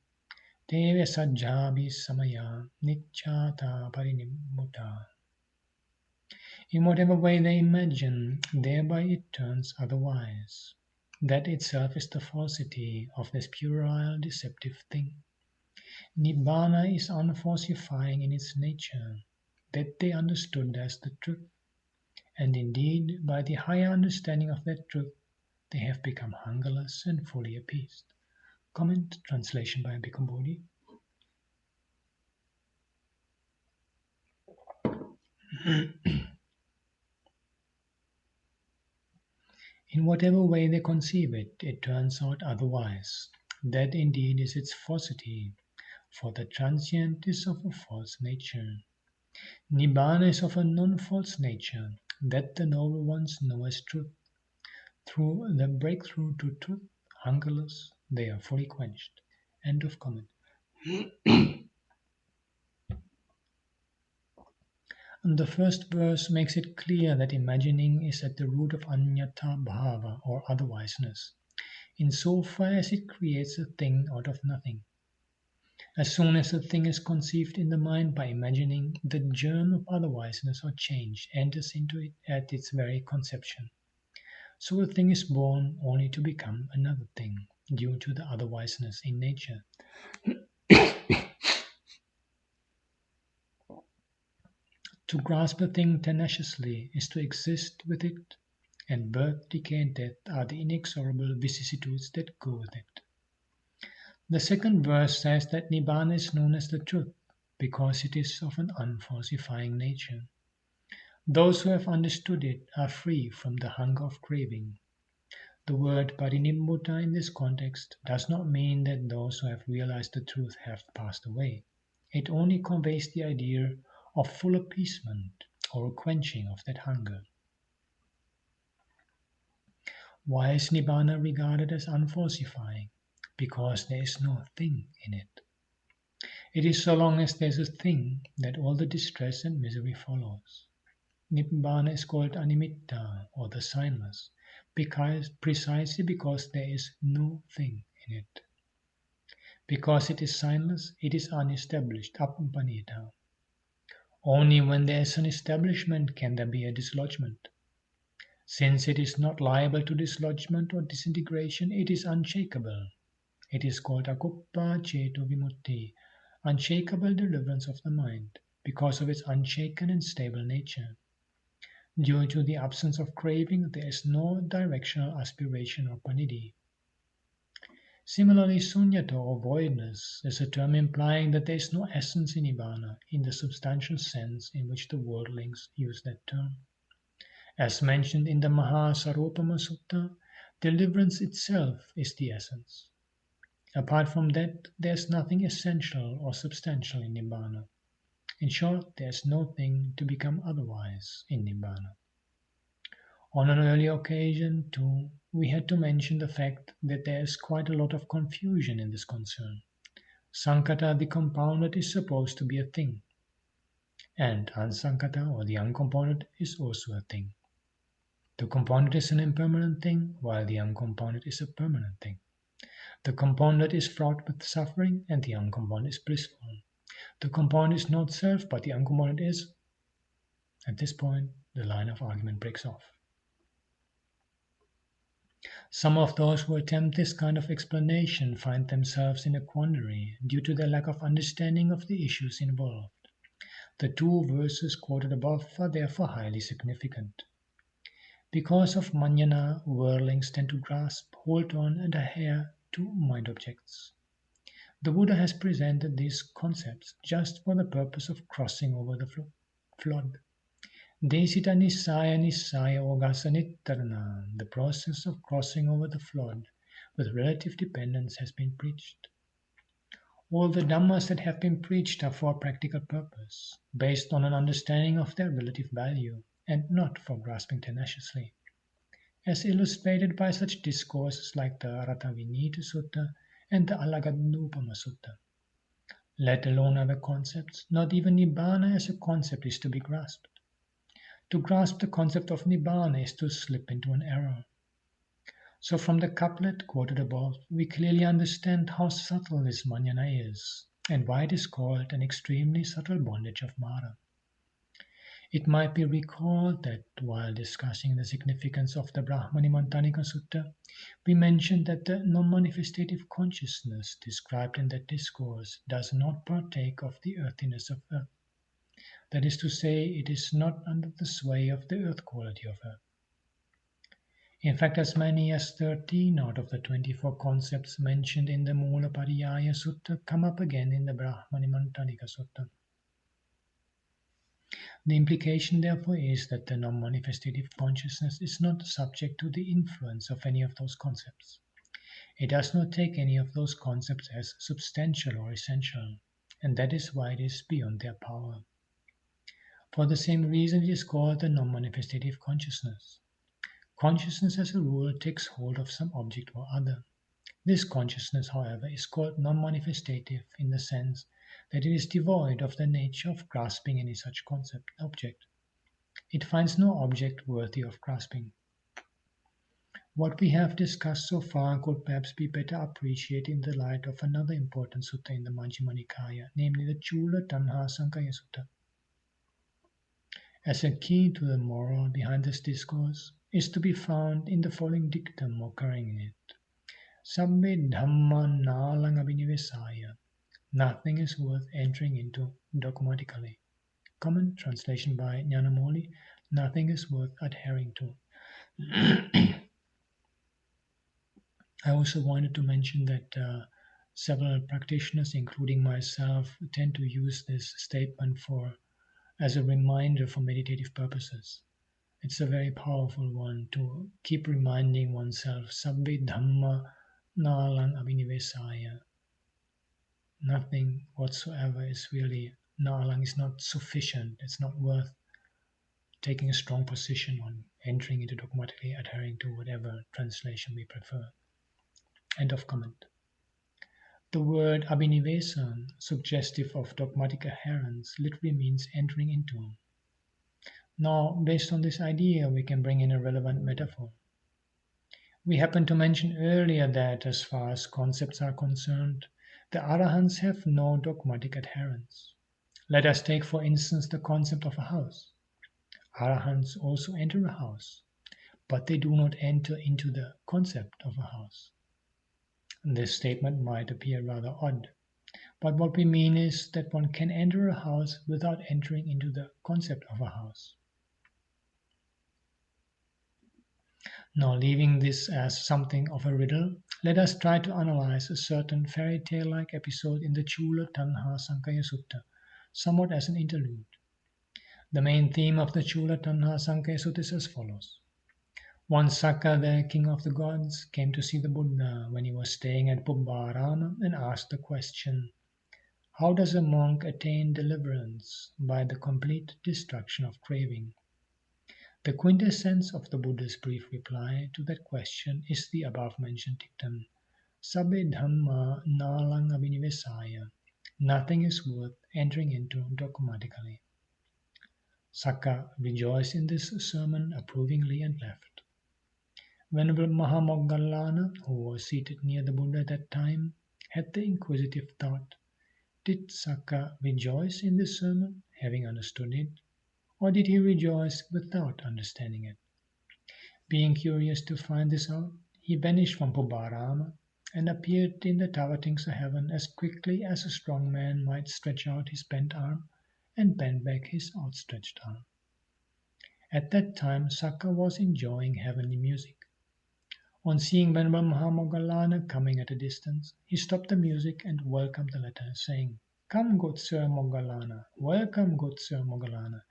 teve sajjabhi samaya niccata parinibbuta. In whatever way they imagine, thereby it turns otherwise. That itself is the falsity of this puerile deceptive thing. Nibbāna is unfalsifying in its nature, that they understood as the truth. And indeed, by the higher understanding of that truth, they have become hungerless and fully appeased. Comment, translation by Bhikkhu Bodhi. In whatever way they conceive it, it turns out otherwise. That indeed is its falsity, for the transient is of a false nature. Nibbāna is of a non-false nature, that the noble ones know as truth. Through the breakthrough to truth, hungerless, they are fully quenched. End of comment. And the first verse makes it clear that imagining is at the root of anyatha bhava or otherwiseness, insofar as it creates a thing out of nothing. As soon as a thing is conceived in the mind by imagining, the germ of otherwiseness or change enters into it at its very conception. So a thing is born only to become another thing, due to the otherwiseness in nature. To grasp a thing tenaciously is to exist with it, and birth, decay, and death are the inexorable vicissitudes that go with it. The second verse says that Nibbāna is known as the truth, because it is of an unfalsifying nature. Those who have understood it are free from the hunger of craving. The word parinibbuta in this context does not mean that those who have realized the truth have passed away. It only conveys the idea of full appeasement or a quenching of that hunger. Why is Nibbāna regarded as unfalsifying? Because there is no thing in it. It is so long as there is a thing that all the distress and misery follows. Nibbāna is called animitta, or the signless, precisely because there is no thing in it. Because it is signless, it is unestablished, appanita. Only when there is an establishment can there be a dislodgement. Since it is not liable to dislodgement or disintegration, it is unshakable. It is called akuppa ceto vimutti, unshakable deliverance of the mind, because of its unshaken and stable nature. Due to the absence of craving, there is no directional aspiration or panidhi. Similarly, sunyata or voidness is a term implying that there is no essence in Nibbāna in the substantial sense in which the worldlings use that term. As mentioned in the Mahasarotama Sutta, deliverance itself is the essence. Apart from that, there is nothing essential or substantial in Nibbāna. In short, there is no thing to become otherwise in Nibbāna. On an earlier occasion, too, we had to mention the fact that there is quite a lot of confusion in this concern. Sankata, the compounded, is supposed to be a thing, and ansankata, or the uncompounded, is also a thing. The compounded is an impermanent thing, while the uncompounded is a permanent thing. The compounded is fraught with suffering, and the uncompounded is blissful. The compounded is not self, but the uncompounded is. At this point, the line of argument breaks off. Some of those who attempt this kind of explanation find themselves in a quandary due to their lack of understanding of the issues involved. The two verses quoted above are therefore highly significant. Because of manjana, worldlings tend to grasp, hold on, and adhere to mind objects. The Buddha has presented these concepts just for the purpose of crossing over the flood. Desita nisaya nisaya ogasa nittarana, the process of crossing over the flood with relative dependence has been preached. All the Dhammas that have been preached are for a practical purpose, based on an understanding of their relative value, and not for grasping tenaciously. As illustrated by such discourses like the Ratavinita Sutta and the Alagadnupama Sutta. Let alone other concepts, not even Nibbāna as a concept is to be grasped. To grasp the concept of Nibbāna is to slip into an error. So from the couplet quoted above, we clearly understand how subtle this manjana is, and why it is called an extremely subtle bondage of Mara. It might be recalled that while discussing the significance of the Brahmanimantanika Sutta, we mentioned that the non-manifestative consciousness described in that discourse does not partake of the earthiness of earth. That is to say, it is not under the sway of the earth quality of earth. In fact, as many as 13 out of the 24 concepts mentioned in the Mula Pariyaya Sutta come up again in the Brahmanimantanika Sutta. The implication, therefore, is that the non-manifestative consciousness is not subject to the influence of any of those concepts. It does not take any of those concepts as substantial or essential, and that is why it is beyond their power. For the same reason, it is called the non-manifestative consciousness. Consciousness, as a rule, takes hold of some object or other. This consciousness, however, is called non-manifestative in the sense that it is devoid of the nature of grasping any such object. It finds no object worthy of grasping. What we have discussed so far could perhaps be better appreciated in the light of another important sutta in the Majjhima Nikāya, namely the Chula Tanha Sankaya Sutta. As a key to the moral behind this discourse is to be found in the following dictum occurring in it. Sabbe dhamma nālaṁ abhinivesāya. Nothing is worth entering into dogmatically. Common translation by Ñāṇamoli, nothing is worth adhering to. I also wanted to mention that several practitioners, including myself, tend to use this statement as a reminder for meditative purposes. It's a very powerful one to keep reminding oneself, Sabbe dhamma nālaṁ abhinivesāya. Nothing whatsoever is really, nālaṁ is not sufficient, it's not worth taking a strong position on, entering into dogmatically adhering to whatever translation we prefer. End of comment. The word abhinivesa, suggestive of dogmatic adherence, literally means entering into. Now, based on this idea, we can bring in a relevant metaphor. We happened to mention earlier that, as far as concepts are concerned, the Arahants have no dogmatic adherence. Let us take, for instance, the concept of a house. Arahants also enter a house, but they do not enter into the concept of a house. This statement might appear rather odd, but what we mean is that one can enter a house without entering into the concept of a house. Now, leaving this as something of a riddle, let us try to analyze a certain fairy tale-like episode in the Chula Tanha Sankaya Sutta, somewhat as an interlude. The main theme of the Chula Tanha Sankaya Sutta is as follows. Once Sakka, the king of the gods, came to see the Buddha when he was staying at Pubbārāma and asked the question, how does a monk attain deliverance by the complete destruction of craving? The quintessence of the Buddha's brief reply to that question is the above-mentioned dictum, Sabbe dhamma nālaṁ abhinivesāya. Nothing is worth entering into dogmatically. Sakka rejoiced in this sermon approvingly and left. Venerable Mahamoggallana, who was seated near the Buddha at that time, had the inquisitive thought, did Sakka rejoice in this sermon, having understood it? Or did he rejoice without understanding it? Being curious to find this out, he vanished from Pubbārāma and appeared in the tower things of heaven as quickly as a strong man might stretch out his bent arm and bent back his outstretched arm. At that time, Sakka was enjoying heavenly music. On seeing Venerable Mahamoggallana coming at a distance, he stopped the music and welcomed the latter, saying, "Come, good Sir Moggallana, welcome, good Sir Moggallana.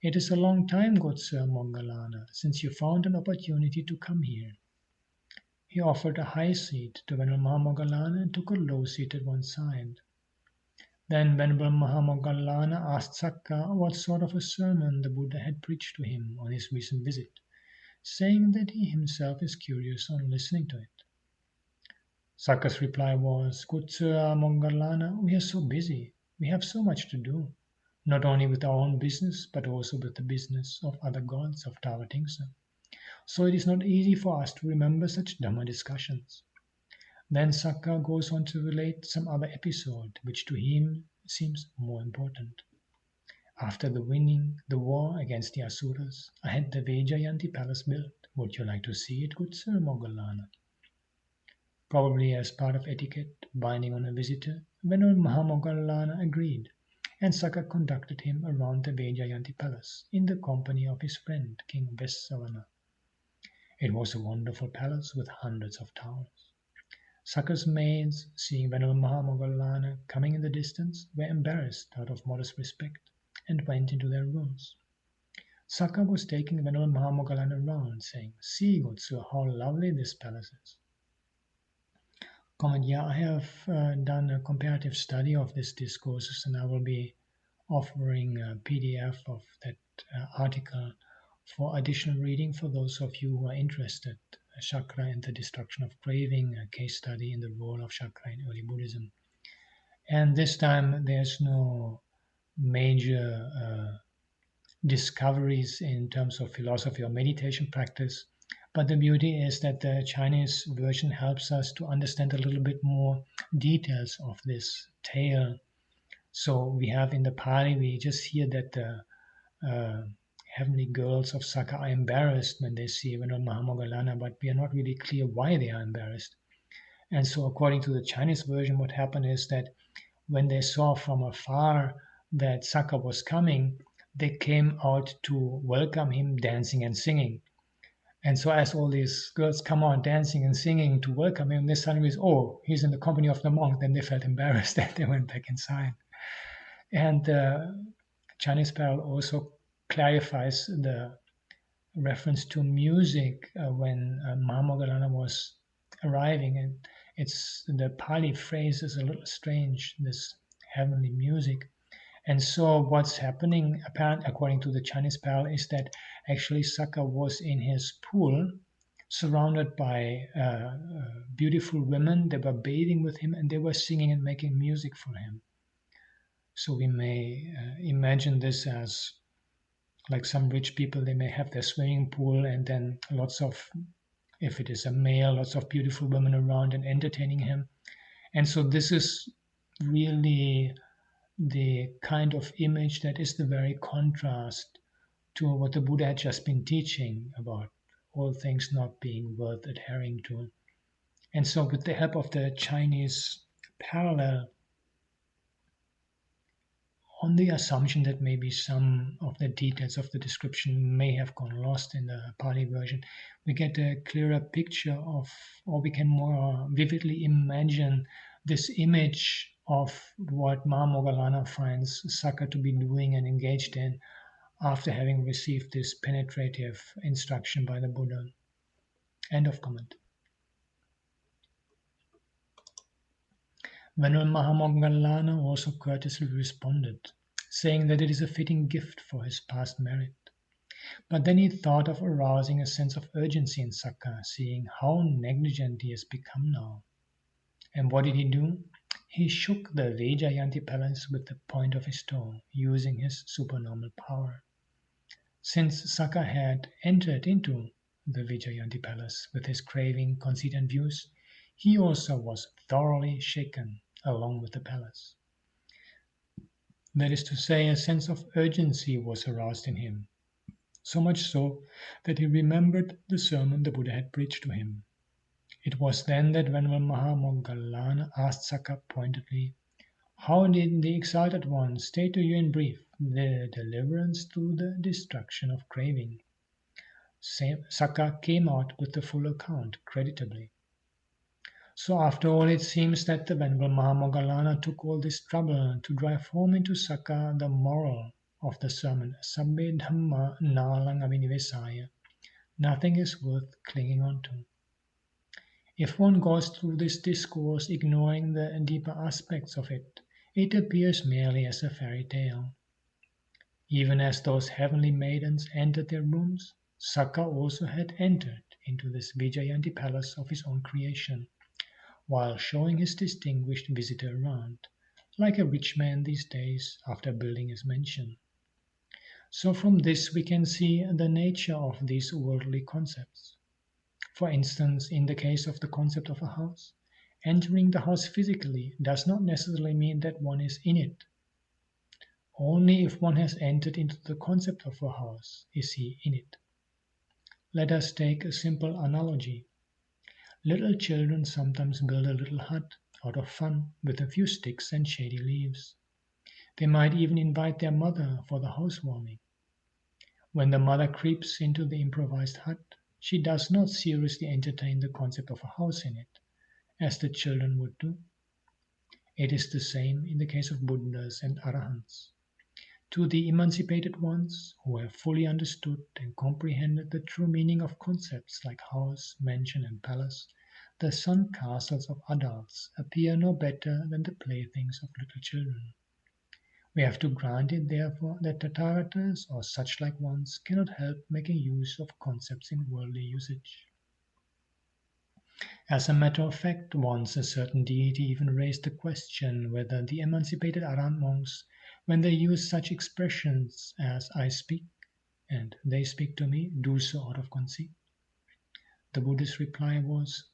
It is a long time, good Sir Moggallana, since you found an opportunity to come here." He offered a high seat to Venerable Mahamoggallana and took a low seat at one side. Then Venerable Mahamoggallana asked Sakka what sort of a sermon the Buddha had preached to him on his recent visit, saying that he himself is curious on listening to it. Sakka's reply was, "Good Sir Moggallana, we are so busy, we have so much to do, not only with our own business, but also with the business of other gods of Tavatimsa. So it is not easy for us to remember such Dhamma discussions." Then Sakka goes on to relate some other episode, which to him seems more important. After the winning the war against the Asuras, I had the Vejayanti palace built. Would you like to see it, good Sir Moggallana? Probably as part of etiquette binding on a visitor, Venerable Mahamoggallana agreed, and Sakka conducted him around the Vejayanti palace in the company of his friend King Vessavana. It was a wonderful palace with hundreds of towers. Sakka's maids, seeing Venerable Mahamoggallana coming in the distance, were embarrassed out of modest respect and went into their rooms. Sakka was taking Venerable Mahamoggallana around, saying, "See, good sir, how lovely this palace is." Comment, yeah, I have done a comparative study of these discourses, and I will be offering a PDF of that article for additional reading for those of you who are interested. Chakra and the Destruction of Craving, a case study in the role of chakra in early Buddhism. And this time there's no major discoveries in terms of philosophy or meditation practice, but the beauty is that the Chinese version helps us to understand a little bit more details of this tale. So we have in the Pali, we just hear that the heavenly girls of Sakka are embarrassed when they see Venerable Mahamoggallana, but we are not really clear why they are embarrassed. And so according to the Chinese version, what happened is that when they saw from afar that Sakka was coming, they came out to welcome him dancing and singing. And so as all these girls come out dancing and singing to welcome him, they suddenly realized, oh, he's in the company of the monk. Then they felt embarrassed and they went back inside. And the Chinese parallel also clarifies the reference to music when Mahamoggallana was arriving. And it's the Pali phrase is a little strange, this heavenly music. And so what's happening, apparently, according to the Chinese parallel, is that actually Sakka was in his pool, surrounded by beautiful women. They were bathing with him and they were singing and making music for him. So we may imagine this as like some rich people, they may have their swimming pool and then lots of, if it is a male, lots of beautiful women around and entertaining him. And so this is really the kind of image that is the very contrast to what the Buddha had just been teaching about all things not being worth adhering to. And so with the help of the Chinese parallel, on the assumption that maybe some of the details of the description may have gone lost in the Pali version, we get a clearer picture of, or we can more vividly imagine this image of what Mahamoggallana finds Sakka to be doing and engaged in after having received this penetrative instruction by the Buddha. End of comment. Venerable Mahamoggallana also courteously responded, saying that it is a fitting gift for his past merit. But then he thought of arousing a sense of urgency in Sakka, seeing how negligent he has become now. And what did he do? He shook the Vejayanti palace with the point of his toe, using his supernormal power. Since Sakka had entered into the Vejayanti palace with his craving, conceit, and views, he also was thoroughly shaken along with the palace. That is to say, a sense of urgency was aroused in him, so much so that he remembered the sermon the Buddha had preached to him. It was then that Venerable Mahamoggallana asked Sakka pointedly, "How did the exalted one state to you in brief the deliverance through the destruction of craving. Sakka came out with the full account creditably. So after all, it seems that the Venerable Mahamoggallana took all this trouble to drive home into Sakka the moral of the sermon, Sabbe Dhamma Nalang Abhinivesaya. Nothing is worth clinging on to. If one goes through this discourse ignoring the deeper aspects of it, it appears merely as a fairy tale. Even as those heavenly maidens entered their rooms, Sakka also had entered into this Vijayanti palace of his own creation, while showing his distinguished visitor around, like a rich man these days after building his mansion. So from this we can see the nature of these worldly concepts. For instance, in the case of the concept of a house, entering the house physically does not necessarily mean that one is in it. Only if one has entered into the concept of a house is he in it. Let us take a simple analogy. Little children sometimes build a little hut out of fun with a few sticks and shady leaves. They might even invite their mother for the housewarming. When the mother creeps into the improvised hut, she does not seriously entertain the concept of a house in it, as the children would do. It is the same in the case of Buddhas and Arahants. To the emancipated ones who have fully understood and comprehended the true meaning of concepts like house, mansion, and palace, the sun castles of adults appear no better than the playthings of little children. We have to grant it, therefore, that Tathagatas or such like ones cannot help making use of concepts in worldly usage. As a matter of fact, once a certain deity even raised the question whether the emancipated Arahant monks, when they use such expressions as I speak and they speak to me, do so out of conceit. The Buddhist reply was,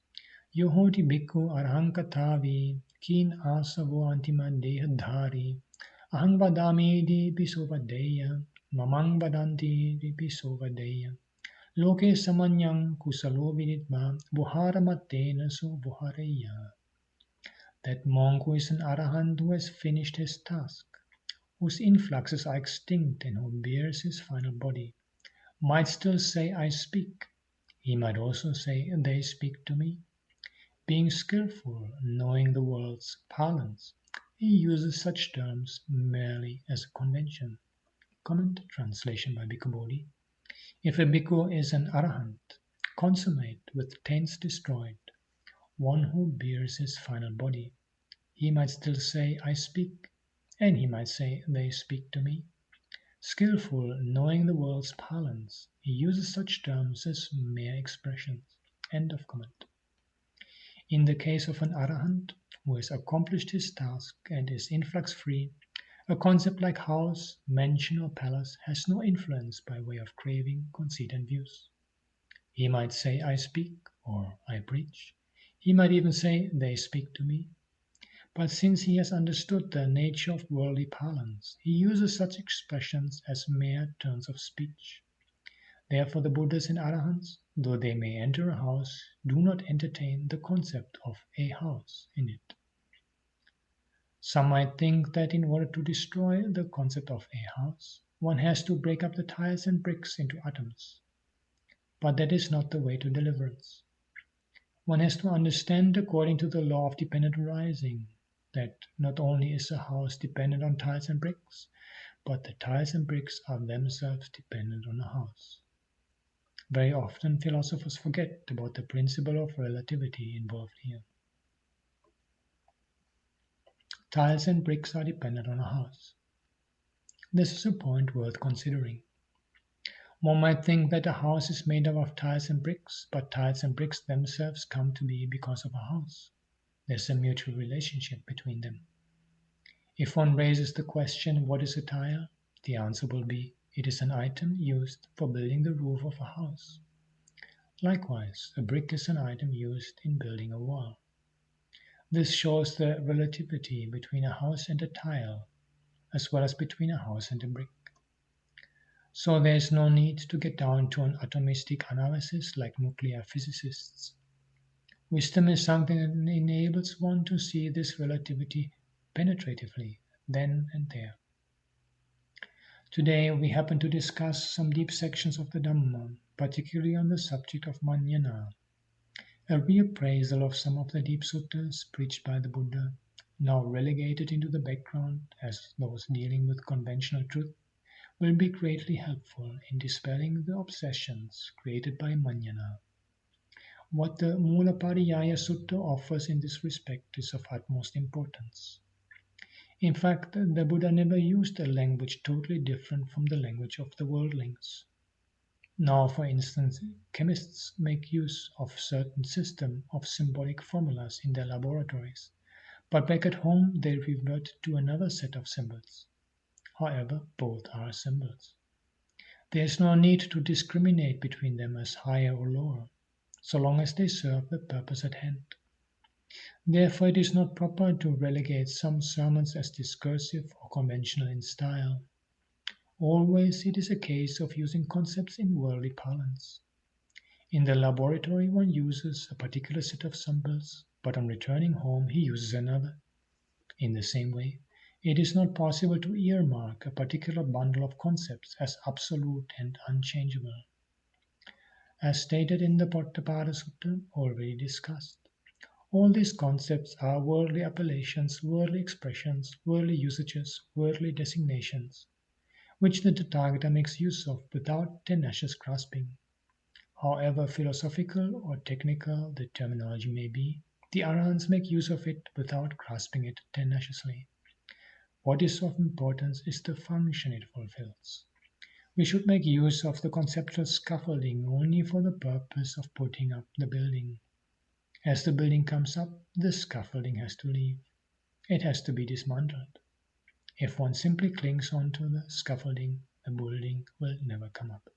Yohoti Bhikkhu Arahankatavi Kin Asavo Antima Dehadhari Ahang Vadami Di Pisovadeya Mamang Vadanti Di Pisovadeya Loke Samanyang Kusalo Viditma Vuharamatena Su Vuhareya. That monk who is an Arahant who has finished his task, whose influxes are extinct and who bears his final body, might still say, I speak. He might also say, they speak to me. Being skillful, knowing the world's parlance, he uses such terms merely as a convention. Comment translation by Bhikkhu Bodhi. If a bhikkhu is an arahant, consummate with tense destroyed, one who bears his final body, he might still say, I speak, and he might say, they speak to me. Skillful, knowing the world's parlance, he uses such terms as mere expressions. End of comment. In the case of an arahant, who has accomplished his task and is influx-free, a concept like house, mansion, or palace has no influence by way of craving, conceit, and views. He might say, I speak, or I preach. He might even say, they speak to me. But since he has understood the nature of worldly parlance, he uses such expressions as mere turns of speech. Therefore the Buddhas and Arahants, though they may enter a house, do not entertain the concept of a house in it. Some might think that in order to destroy the concept of a house, one has to break up the tiles and bricks into atoms. But that is not the way to deliverance. One has to understand, according to the law of dependent arising, that not only is a house dependent on tiles and bricks, but the tiles and bricks are themselves dependent on a house. Very often philosophers forget about the principle of relativity involved here. Tiles and bricks are dependent on a house. This is a point worth considering. One might think that a house is made up of tiles and bricks, but tiles and bricks themselves come to be because of a house. There's a mutual relationship between them. If one raises the question, what is a tile? The answer will be, it is an item used for building the roof of a house. Likewise, a brick is an item used in building a wall. This shows the relativity between a house and a tile, as well as between a house and a brick. So there is no need to get down to an atomistic analysis like nuclear physicists. Wisdom is something that enables one to see this relativity penetratively, then and there. Today we happen to discuss some deep sections of the Dhamma, particularly on the subject of Manana, a reappraisal of some of the deep suttas preached by the Buddha, now relegated into the background as those dealing with conventional truth, will be greatly helpful in dispelling the obsessions created by Manana. What the Mulapariyaya Sutta offers in this respect is of utmost importance. In fact, the Buddha never used a language totally different from the language of the worldlings. Now, for instance, chemists make use of certain system of symbolic formulas in their laboratories, but back at home they revert to another set of symbols. However, both are symbols. There is no need to discriminate between them as higher or lower, so long as they serve the purpose at hand. Therefore, it is not proper to relegate some sermons as discursive or conventional in style. Always it is a case of using concepts in worldly parlance. In the laboratory one uses a particular set of symbols, but on returning home he uses another. In the same way, it is not possible to earmark a particular bundle of concepts as absolute and unchangeable. As stated in the Potthapada Sutta, already discussed, all these concepts are worldly appellations, worldly expressions, worldly usages, worldly designations, which the Tathagata makes use of without tenacious grasping. However philosophical or technical the terminology may be, the Arahants make use of it without grasping it tenaciously. What is of importance is the function it fulfills. We should make use of the conceptual scaffolding only for the purpose of putting up the building. As the building comes up, the scaffolding has to leave. It has to be dismantled. If one simply clings onto the scaffolding, the building will never come up.